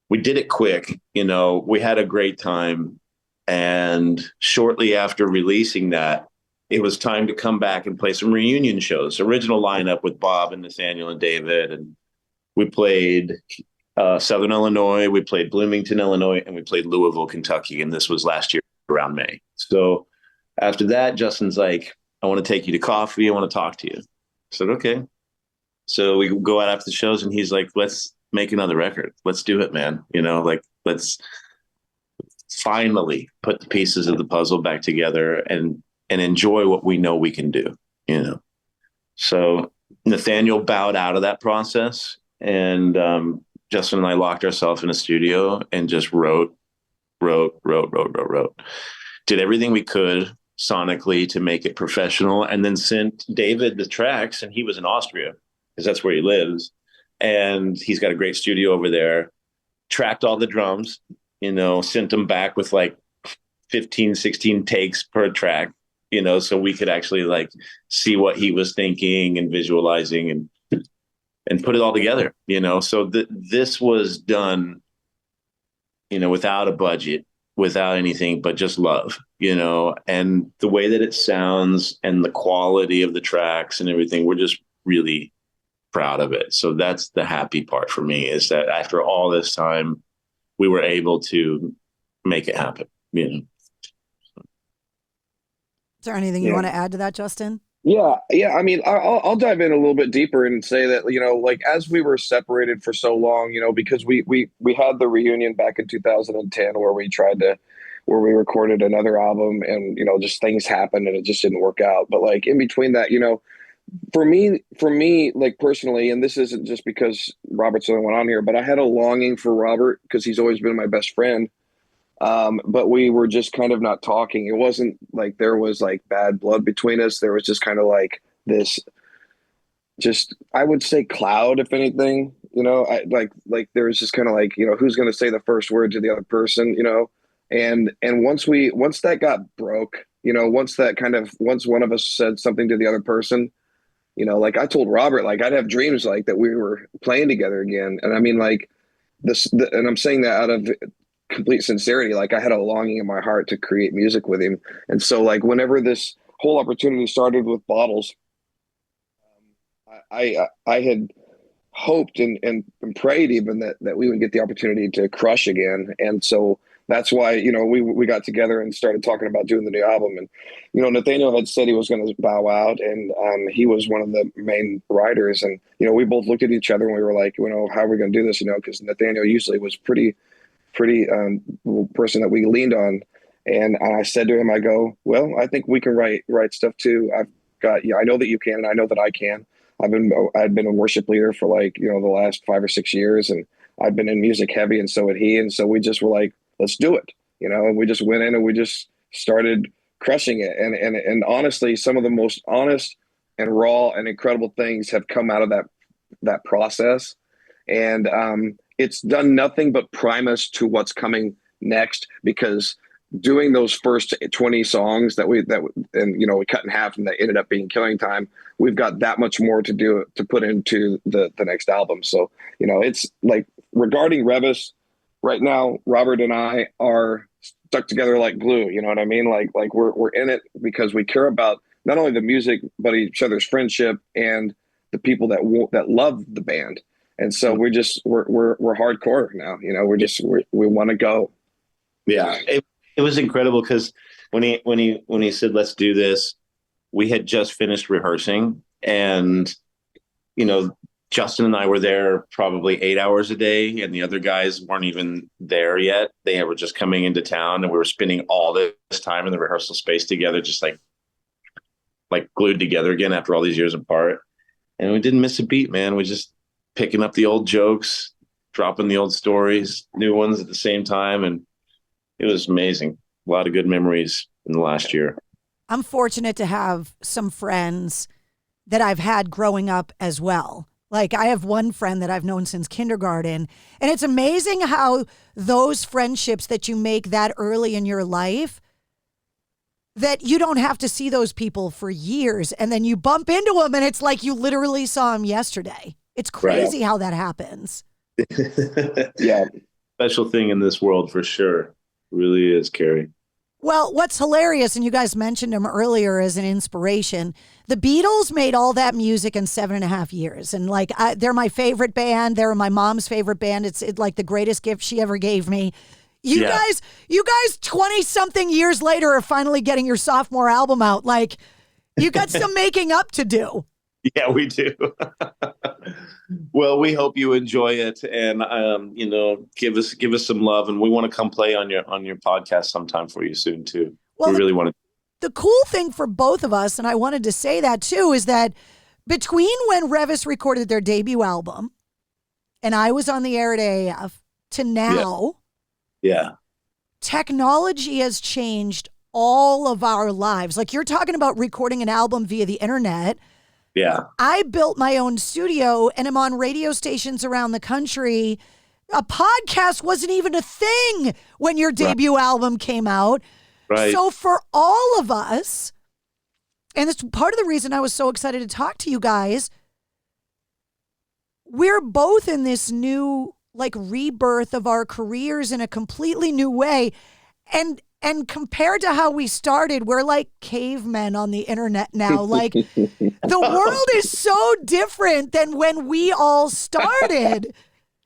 We did it quick, you know, we had a great time. And shortly after releasing that, it was time to come back and play some reunion shows, original lineup with Bob and Nathaniel and David. And we played Southern Illinois, we played Bloomington, Illinois, and we played Louisville, Kentucky. And this was last year around May. So after that, Justin's like, I want to take you to coffee. I want to talk to you. I said, okay. So we go out after the shows and he's like, let's make another record. Let's do it, man. You know, like, let's finally put the pieces of the puzzle back together and enjoy what we know we can do, you know? So Nathaniel bowed out of that process, and Justin and I locked ourselves in a studio and just wrote. Did everything we could sonically to make it professional, and then sent David the tracks, and he was in Austria because that's where he lives. And he's got a great studio over there, tracked all the drums, you know, sent them back with like 15, 16 takes per track, you know, so we could actually like see what he was thinking and visualizing and put it all together, you know. So this was done, you know, without a budget, without anything, but just love, you know, and the way that it sounds and the quality of the tracks and everything, we're just really proud of it. So that's the happy part for me, is that after all this time, we were able to make it happen, you know. Is there anything you want to add to that, Justin? Yeah. I mean, I'll dive in a little bit deeper and say that, you know, like, as we were separated for so long, you know, because we had the reunion back in 2010 where we recorded another album, and, you know, just things happened and it just didn't work out. But like in between that, you know, for me, like personally, and this isn't just because Robert's the only one on here, but I had a longing for Robert because he's always been my best friend. But we were just kind of not talking. It wasn't like there was like bad blood between us. There was just kind of like this, just, I would say cloud, if anything, you know, like there was just kind of like, you know, who's going to say the first word to the other person, you know? And once that got broke, you know, once one of us said something to the other person, you know, like I told Robert, like I'd have dreams like that we were playing together again. And I mean, like and I'm saying that out of complete sincerity. Like I had a longing in my heart to create music with him. And so like whenever this whole opportunity started with bottles. I had hoped and prayed even that we would get the opportunity to crush again. And so that's why, we got together and started talking about doing the new album. And, Nathaniel had said he was going to bow out, and he was one of the main writers. And, we both looked at each other and we were like, how are we going to do this? Because Nathaniel usually was pretty person that we leaned on. And I said to him, I go, well, I think we can write stuff too. I know that you can, and I know that I can. I'd been a worship leader for the last 5 or 6 years, and I've been in music heavy, and so had he. And so we just were like, let's do it, and we just went in and we just started crushing it. And honestly, some of the most honest and raw and incredible things have come out of that process. And it's done nothing but prime us to what's coming next, because doing those first 20 songs that we cut in half and that ended up being Killing Time, we've got that much more to do to put into the next album. So, it's like, regarding Revis right now, Robert and I are stuck together like glue. You know what I mean? Like we're in it because we care about not only the music, but each other's friendship and the people that love the band. And so we're hardcore now, we want to go. Yeah. It was incredible because when he said, let's do this, we had just finished rehearsing, and, Justin and I were there probably 8 hours a day, and the other guys weren't even there yet. They were just coming into town, and we were spending all this time in the rehearsal space together, just like glued together again after all these years apart. And we didn't miss a beat, man. We just picking up the old jokes, dropping the old stories, new ones at the same time. And it was amazing. A lot of good memories in the last year. I'm fortunate to have some friends that I've had growing up as well. Like, I have one friend that I've known since kindergarten, and it's amazing how those friendships that you make that early in your life, that you don't have to see those people for years, and then you bump into them and it's like you literally saw them yesterday. It's crazy how that happens. Yeah. Special thing in this world for sure. It really is, Carrie. Well, what's hilarious, and you guys mentioned him earlier as an inspiration, the Beatles made all that music in 7.5 years. And they're my favorite band. They're my mom's favorite band. It's like the greatest gift she ever gave me. You guys 20 something years later are finally getting your sophomore album out. Like, you got some making up to do. Yeah, we do. Well, we hope you enjoy it, and give us some love, and we want to come play on your podcast sometime for you soon too. Well, we really want to. The cool thing for both of us, and I wanted to say that too, is that between when Revis recorded their debut album, and I was on the air at AAF, to now, technology has changed all of our lives. Like, you're talking about recording an album via the internet. Yeah. I built my own studio and I'm on radio stations around the country. A podcast wasn't even a thing when your debut album came out. Right. So for all of us, and it's part of the reason I was so excited to talk to you guys, we're both in this new rebirth of our careers in a completely new way. And compared to how we started, we're like cavemen on the internet now. Like, the world is so different than when we all started.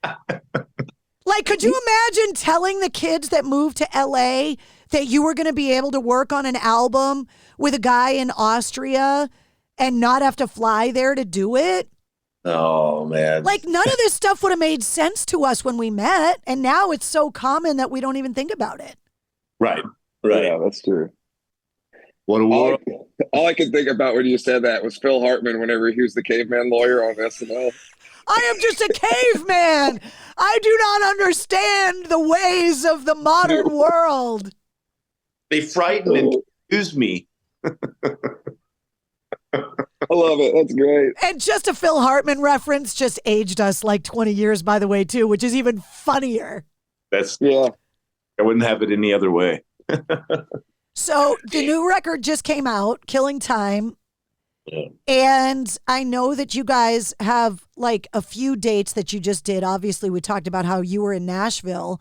Like, could you imagine telling the kids that moved to LA that you were going to be able to work on an album with a guy in Austria and not have to fly there to do it? Oh, man. Like, none of this stuff would have made sense to us when we met. And now it's so common that we don't even think about it. Right. Yeah, that's true. What a world. All I could think about when you said that was Phil Hartman whenever he was the caveman lawyer on SNL. I am just a caveman. I do not understand the ways of the modern world. They frighten and confuse me. I love it. That's great. And just a Phil Hartman reference just aged us like 20 years, by the way, too, which is even funnier. I wouldn't have it any other way. So the new record just came out, Killing Time. Yeah. And I know that you guys have a few dates that you just did. Obviously, we talked about how you were in Nashville.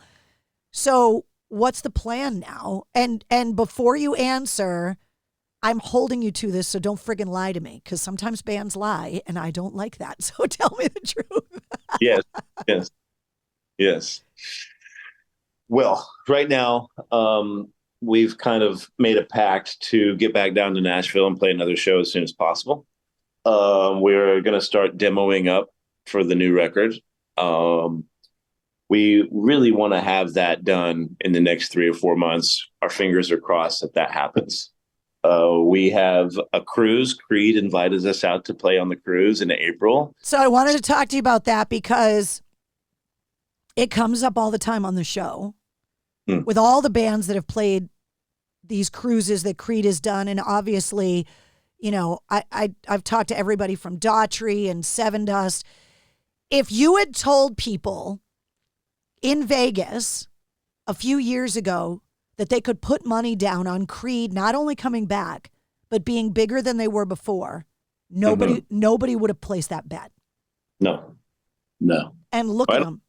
So what's the plan now? And before you answer, I'm holding you to this, so don't friggin' lie to me, because sometimes bands lie, and I don't like that. So tell me the truth. Yes. Well, right now, we've kind of made a pact to get back down to Nashville and play another show as soon as possible. We're going to start demoing up for the new record. We really want to have that done in the next 3 or 4 months. Our fingers are crossed that happens. We have a cruise. Creed invited us out to play on the cruise in April. So I wanted to talk to you about that because it comes up all the time on the show with all the bands that have played these cruises that Creed has done. And obviously, you know, I've talked to everybody from Daughtry and Seven Dust. If you had told people in Vegas a few years ago that they could put money down on Creed not only coming back, but being bigger than they were before, nobody would have placed that bet. No. And look at them.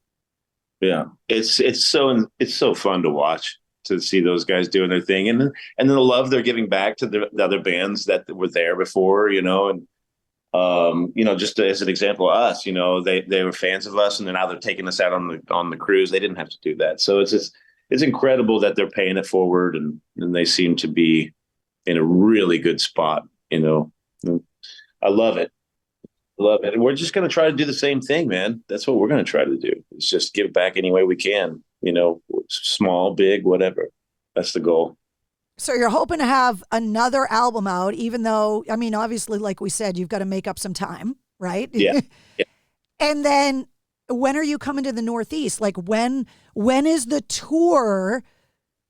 Yeah, it's so fun to watch, to see those guys doing their thing, and then the love they're giving back to the other bands that were there before, you know, and you know, just as an example, us, you know, they were fans of us, and then now they're taking us out on the cruise. They didn't have to do that, so it's incredible that they're paying it forward, and they seem to be in a really good spot. You know, I love it. And we're just going to try to do the same thing, man. That's what we're going to try to do. It's just give back any way we can, you know, small, big, whatever. That's the goal. So you're hoping to have another album out, even though, I mean, obviously, like we said, you've got to make up some time, right? Yeah. And then when are you coming to the Northeast? Like when is the tour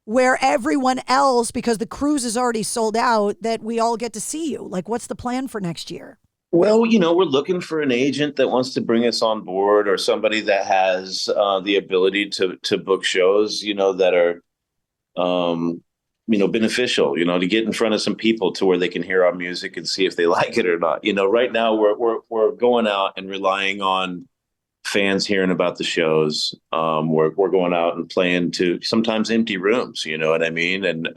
where everyone else, because the cruise is already sold out, that we all get to see you? Like, what's the plan for next year? Well, you know, we're looking for an agent that wants to bring us on board, or somebody that has the ability to book shows, you know, that are, you know, beneficial, you know, to get in front of some people to where they can hear our music and see if they like it or not. You know, right now we're going out and relying on fans hearing about the shows. We're going out and playing to sometimes empty rooms, you know what I mean? And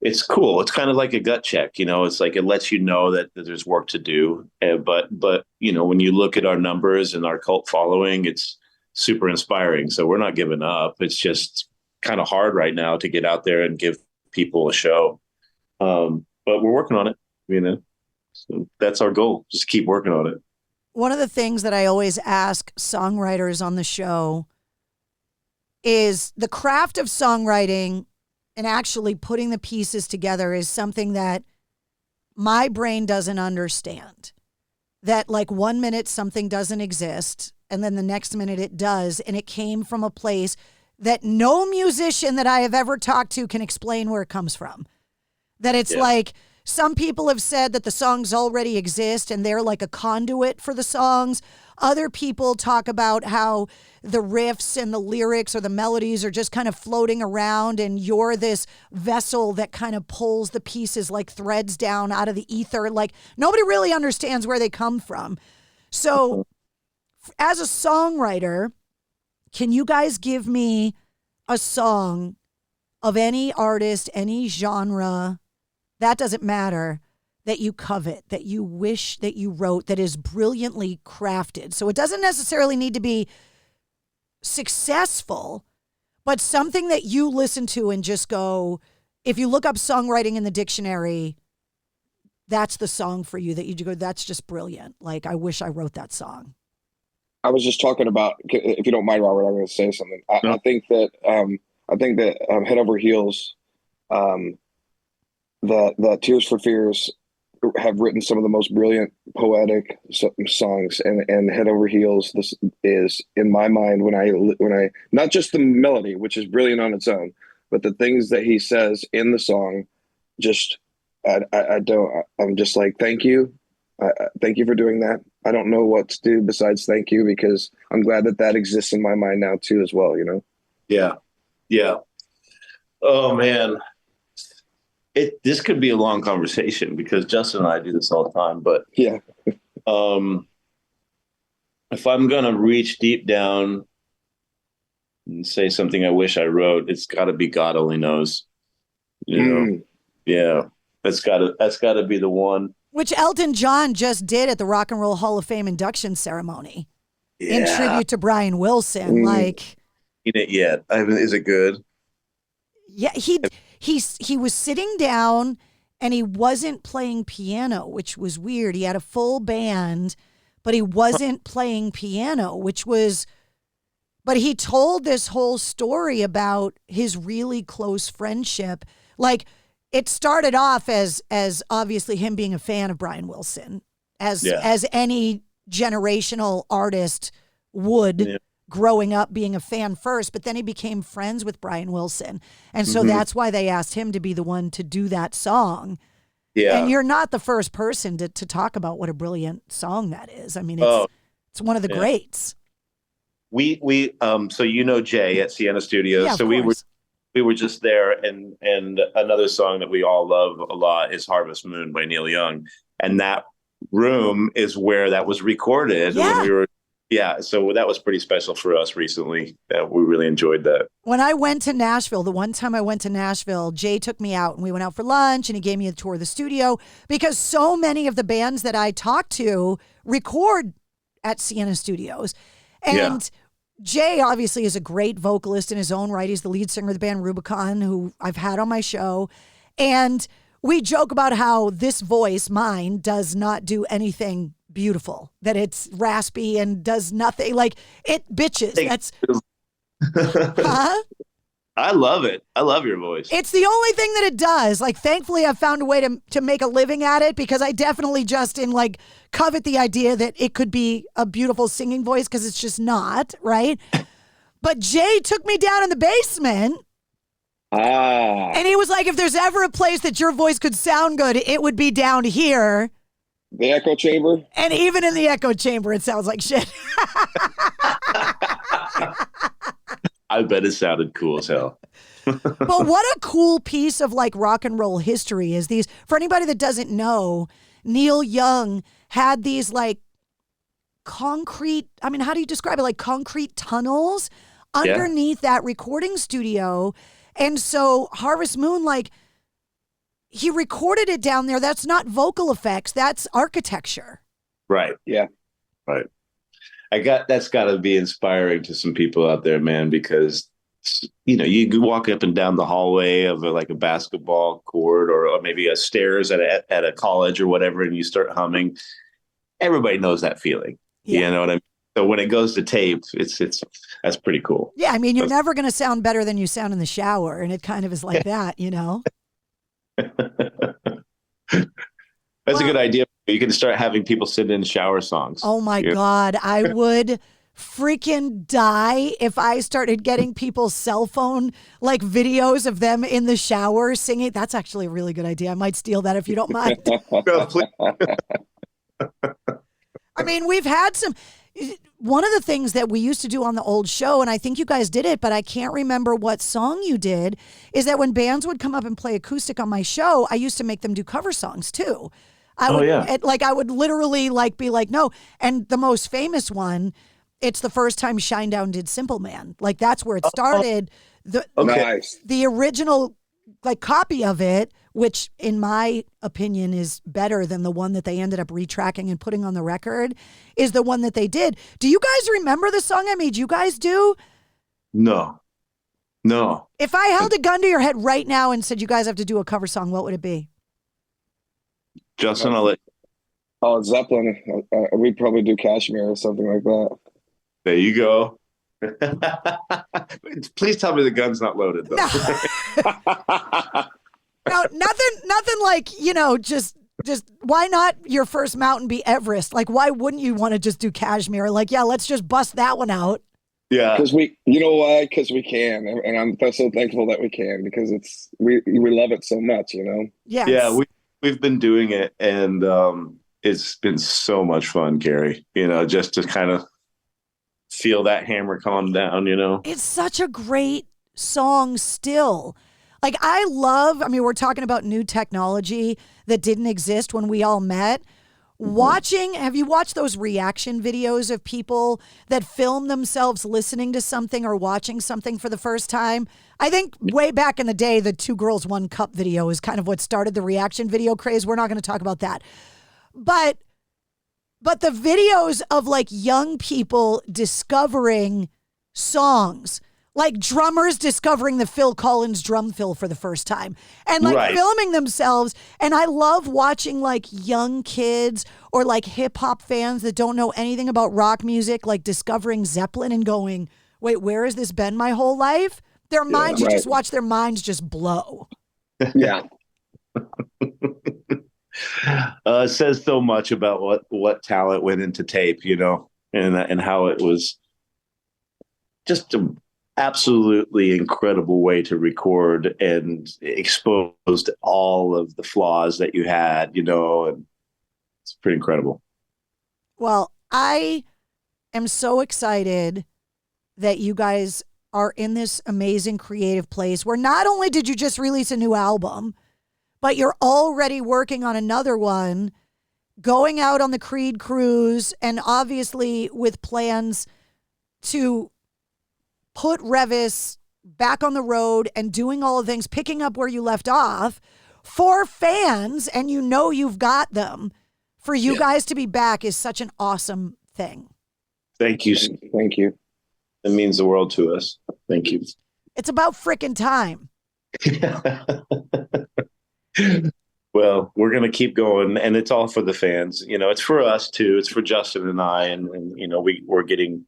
it's cool. It's kind of like a gut check, you know. It's like it lets you know that there's work to do. But you know, when you look at our numbers and our cult following, it's super inspiring. So we're not giving up. It's just kind of hard right now to get out there and give people a show. But we're working on it, you know. So that's our goal. Just keep working on it. One of the things that I always ask songwriters on the show is the craft of songwriting and actually putting the pieces together is something that my brain doesn't understand. That like 1 minute something doesn't exist, and then the next minute it does, and it came from a place that no musician that I have ever talked to can explain where it comes from. That it's like some people have said that the songs already exist and they're like a conduit for the songs. Other people talk about how the riffs and the lyrics or the melodies are just kind of floating around, and you're this vessel that kind of pulls the pieces like threads down out of the ether. Like nobody really understands where they come from. So as a songwriter, can you guys give me a song of any artist, any genre, that doesn't matter, that you covet, that you wish that you wrote, that is brilliantly crafted? So it doesn't necessarily need to be successful, but something that you listen to and just go, if you look up songwriting in the dictionary, that's the song for you, that you go, that's just brilliant. Like, I wish I wrote that song. I was just talking about, if you don't mind, Robert, I'm going to say something. I think that Head Over Heels, the Tears for Fears have written some of the most brilliant poetic songs, and Head Over Heels, this is in my mind when I not just the melody, which is brilliant on its own, but the things that he says in the song, just I'm just like, thank you. Thank you for doing that. I don't know what to do besides thank you, because I'm glad that exists in my mind now too, as well, you know? Yeah. Oh man. This could be a long conversation, because Justin and I do this all the time, but yeah. If I'm going to reach deep down and say something I wish I wrote, it's got to be God Only Knows, you know? Yeah. That's gotta be the one. Which Elton John just did at the Rock and Roll Hall of Fame induction ceremony in tribute to Brian Wilson. Like, seen it yet? Is it good? Yeah, he was sitting down and he wasn't playing piano, which was weird. He had a full band, but he wasn't playing piano, but he told this whole story about his really close friendship. Like, it started off as obviously him being a fan of Brian Wilson, as any generational artist would, growing up being a fan first, but then he became friends with Brian Wilson. And so that's why they asked him to be the one to do that song. Yeah. And you're not the first person to talk about what a brilliant song that is. I mean, it's one of the greats. We so Jay at Sienna Studios. Yeah, so we were just there, and another song that we all love a lot is Harvest Moon by Neil Young. And that room is where that was recorded when we were so that was pretty special for us recently. We really enjoyed that. When I went to Nashville, the one time I went to Nashville, Jay took me out and we went out for lunch and he gave me a tour of the studio because so many of the bands that I talked to record at Sienna Studios. And Jay obviously is a great vocalist in his own right. He's the lead singer of the band Rubicon, who I've had on my show. And we joke about how this voice, mine, does not do anything beautiful, that it's raspy and does nothing. Like, it bitches. That's I love it. I love your voice. It's the only thing that it does. Like, thankfully, I've found a way to make a living at it, because I definitely, Justin, like, covet the idea that it could be a beautiful singing voice, because it's just not, right? But Jay took me down in the basement. And he was like, if there's ever a place that your voice could sound good, it would be down here. The echo chamber? And even in the echo chamber, it sounds like shit. I bet it sounded cool as hell. But what a cool piece of, like, rock and roll history is these. For anybody that doesn't know, Neil Young had these, like, concrete, I mean, how do you describe it? Like concrete tunnels underneath that recording studio. And so Harvest Moon, like, he recorded it down there. That's not vocal effects. That's architecture. Right. Yeah. Right. That's got to be inspiring to some people out there, man, because, you walk up and down the hallway of a basketball court or maybe a stairs at a college or whatever, and you start humming. Everybody knows that feeling. Yeah. You know what I mean? So when it goes to tape, that's pretty cool. Yeah. I mean, you're never going to sound better than you sound in the shower. And it kind of is like that, That's a good idea. You can start having people send in shower songs. Oh my God. I would freaking die if I started getting people's cell phone videos of them in the shower singing. That's actually a really good idea. I might steal that if you don't mind. I mean, we've had one of the things that we used to do on the old show, and I think you guys did it, but I can't remember what song you did, is that when bands would come up and play acoustic on my show, I used to make them do cover songs too. I would literally be like, no. And the most famous one, it's the first time Shinedown did Simple Man. Like, that's where it started. The original copy of it, which in my opinion is better than the one that they ended up retracking and putting on the record, is the one that they did. Do you guys remember the song I made you guys do? No. If I held a gun to your head right now and said you guys have to do a cover song, what would it be? Justin, I'll let. Oh, Zeppelin. We'd probably do Kashmir or something like that. There you go. Please tell me the gun's not loaded, though. No, nothing like, just why not your first mountain be Everest? Like, why wouldn't you want to just do Kashmir? Like, yeah, let's just bust that one out. Yeah. Because you know why? Because we can. And I'm so thankful that we can, because we love it so much, Yes. Yeah, we've been doing it, and it's been so much fun, Carrie, just to kind of feel that hammer calm down, It's such a great song still. Like, we're talking about new technology that didn't exist when we all met. Have you watched those reaction videos of people that film themselves listening to something or watching something for the first time? I think way back in the day, the 2 Girls, 1 Cup video is kind of what started the reaction video craze. We're not going to talk about that. But the videos of like young people discovering songs, like drummers discovering the Phil Collins drum fill for the first time and like filming themselves. And I love watching like young kids or like hip hop fans that don't know anything about rock music, like discovering Zeppelin and going, wait, where has this been my whole life? Their minds, you just watch their minds just blow. Yeah. It says so much about what talent went into tape, you know, and how it was just an absolutely incredible way to record and exposed all of the flaws that you had, you know, and it's pretty incredible. Well, I am so excited that you guys are in this amazing creative place where not only did you just release a new album, but you're already working on another one, going out on the Creed cruise, and obviously with plans to put Revis back on the road and doing all the things, picking up where you left off for fans, and you know you've got them. For you guys to be back is such an awesome thing. Thank you. Thank you. It means the world to us. Thank you. It's about frickin' time. Well, we're going to keep going, and it's all for the fans. You know, it's for us too. It's for Justin and I, and you know, we're getting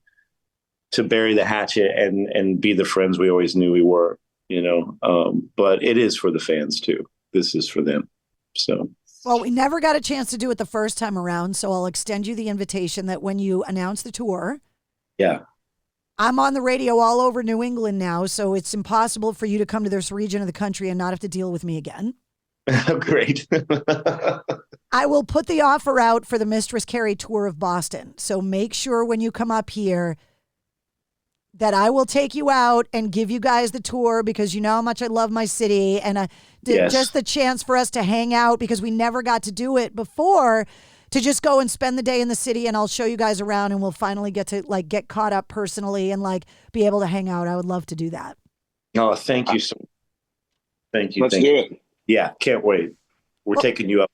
to bury the hatchet and be the friends we always knew we were, you know, but it is for the fans too. This is for them. So. Well, we never got a chance to do it the first time around, so I'll extend you the invitation that when you announce the tour. Yeah. I'm on the radio all over New England now, so it's impossible for you to come to this region of the country and not have to deal with me again. Great. I will put the offer out for the Mistress Carrie tour of Boston. So make sure when you come up here that I will take you out and give you guys the tour because you know how much I love my city, and just the chance for us to hang out because we never got to do it before, to just go and spend the day in the city, and I'll show you guys around, and we'll finally get to like get caught up personally and like be able to hang out. I would love to do that. Oh, thank you so much. Thank you. Let's do it. Yeah, can't wait. We're taking you up.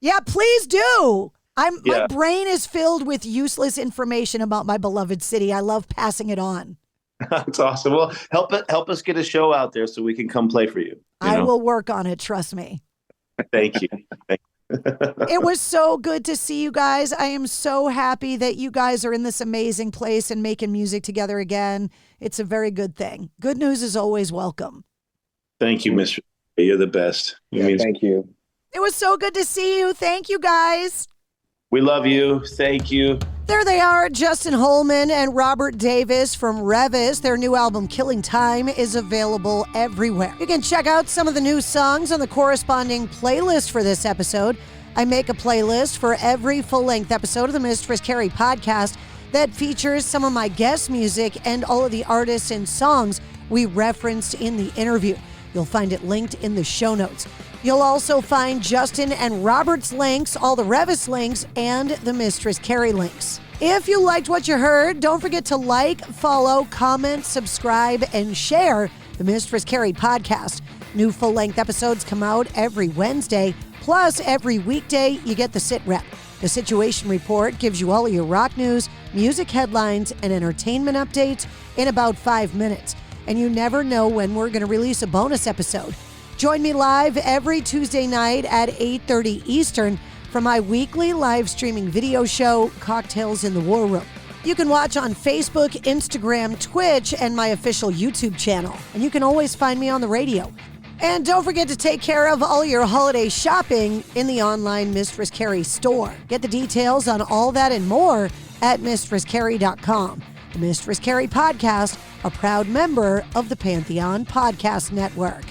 Yeah, please do. My brain is filled with useless information about my beloved city. I love passing it on. That's awesome. Well, help us get a show out there so we can come play for you. I will work on it. Trust me. Thank you. It was so good to see you guys. I am so happy that you guys are in this amazing place and making music together again. It's a very good thing. Good news is always welcome. Thank you, Mr. You're the best. Thank you. It was so good to see you. Thank you, guys. We love you. Thank you. There they are, Justin Holman and Robert Davis from Revis. Their new album, Killing Time, is available everywhere. You can check out some of the new songs on the corresponding playlist for this episode. I make a playlist for every full-length episode of the Mistress Carrie podcast that features some of my guest music and all of the artists and songs we referenced in the interview. You'll find it linked in the show notes. You'll also find Justin and Robert's links, all the Revis links, and the Mistress Carrie links. If you liked what you heard, don't forget to like, follow, comment, subscribe, and share the Mistress Carrie podcast. New full-length episodes come out every Wednesday, plus every weekday you get the sit rep. The Situation Report gives you all of your rock news, music headlines, and entertainment updates in about 5 minutes. And you never know when we're going to release a bonus episode. Join me live every Tuesday night at 8:30 Eastern for my weekly live streaming video show, Cocktails in the War Room. You can watch on Facebook, Instagram, Twitch, and my official YouTube channel. And you can always find me on the radio. And don't forget to take care of all your holiday shopping in the online Mistress Carrie store. Get the details on all that and more at mistresscarrie.com. The Mistress Carrie podcast, a proud member of the Pantheon Podcast Network.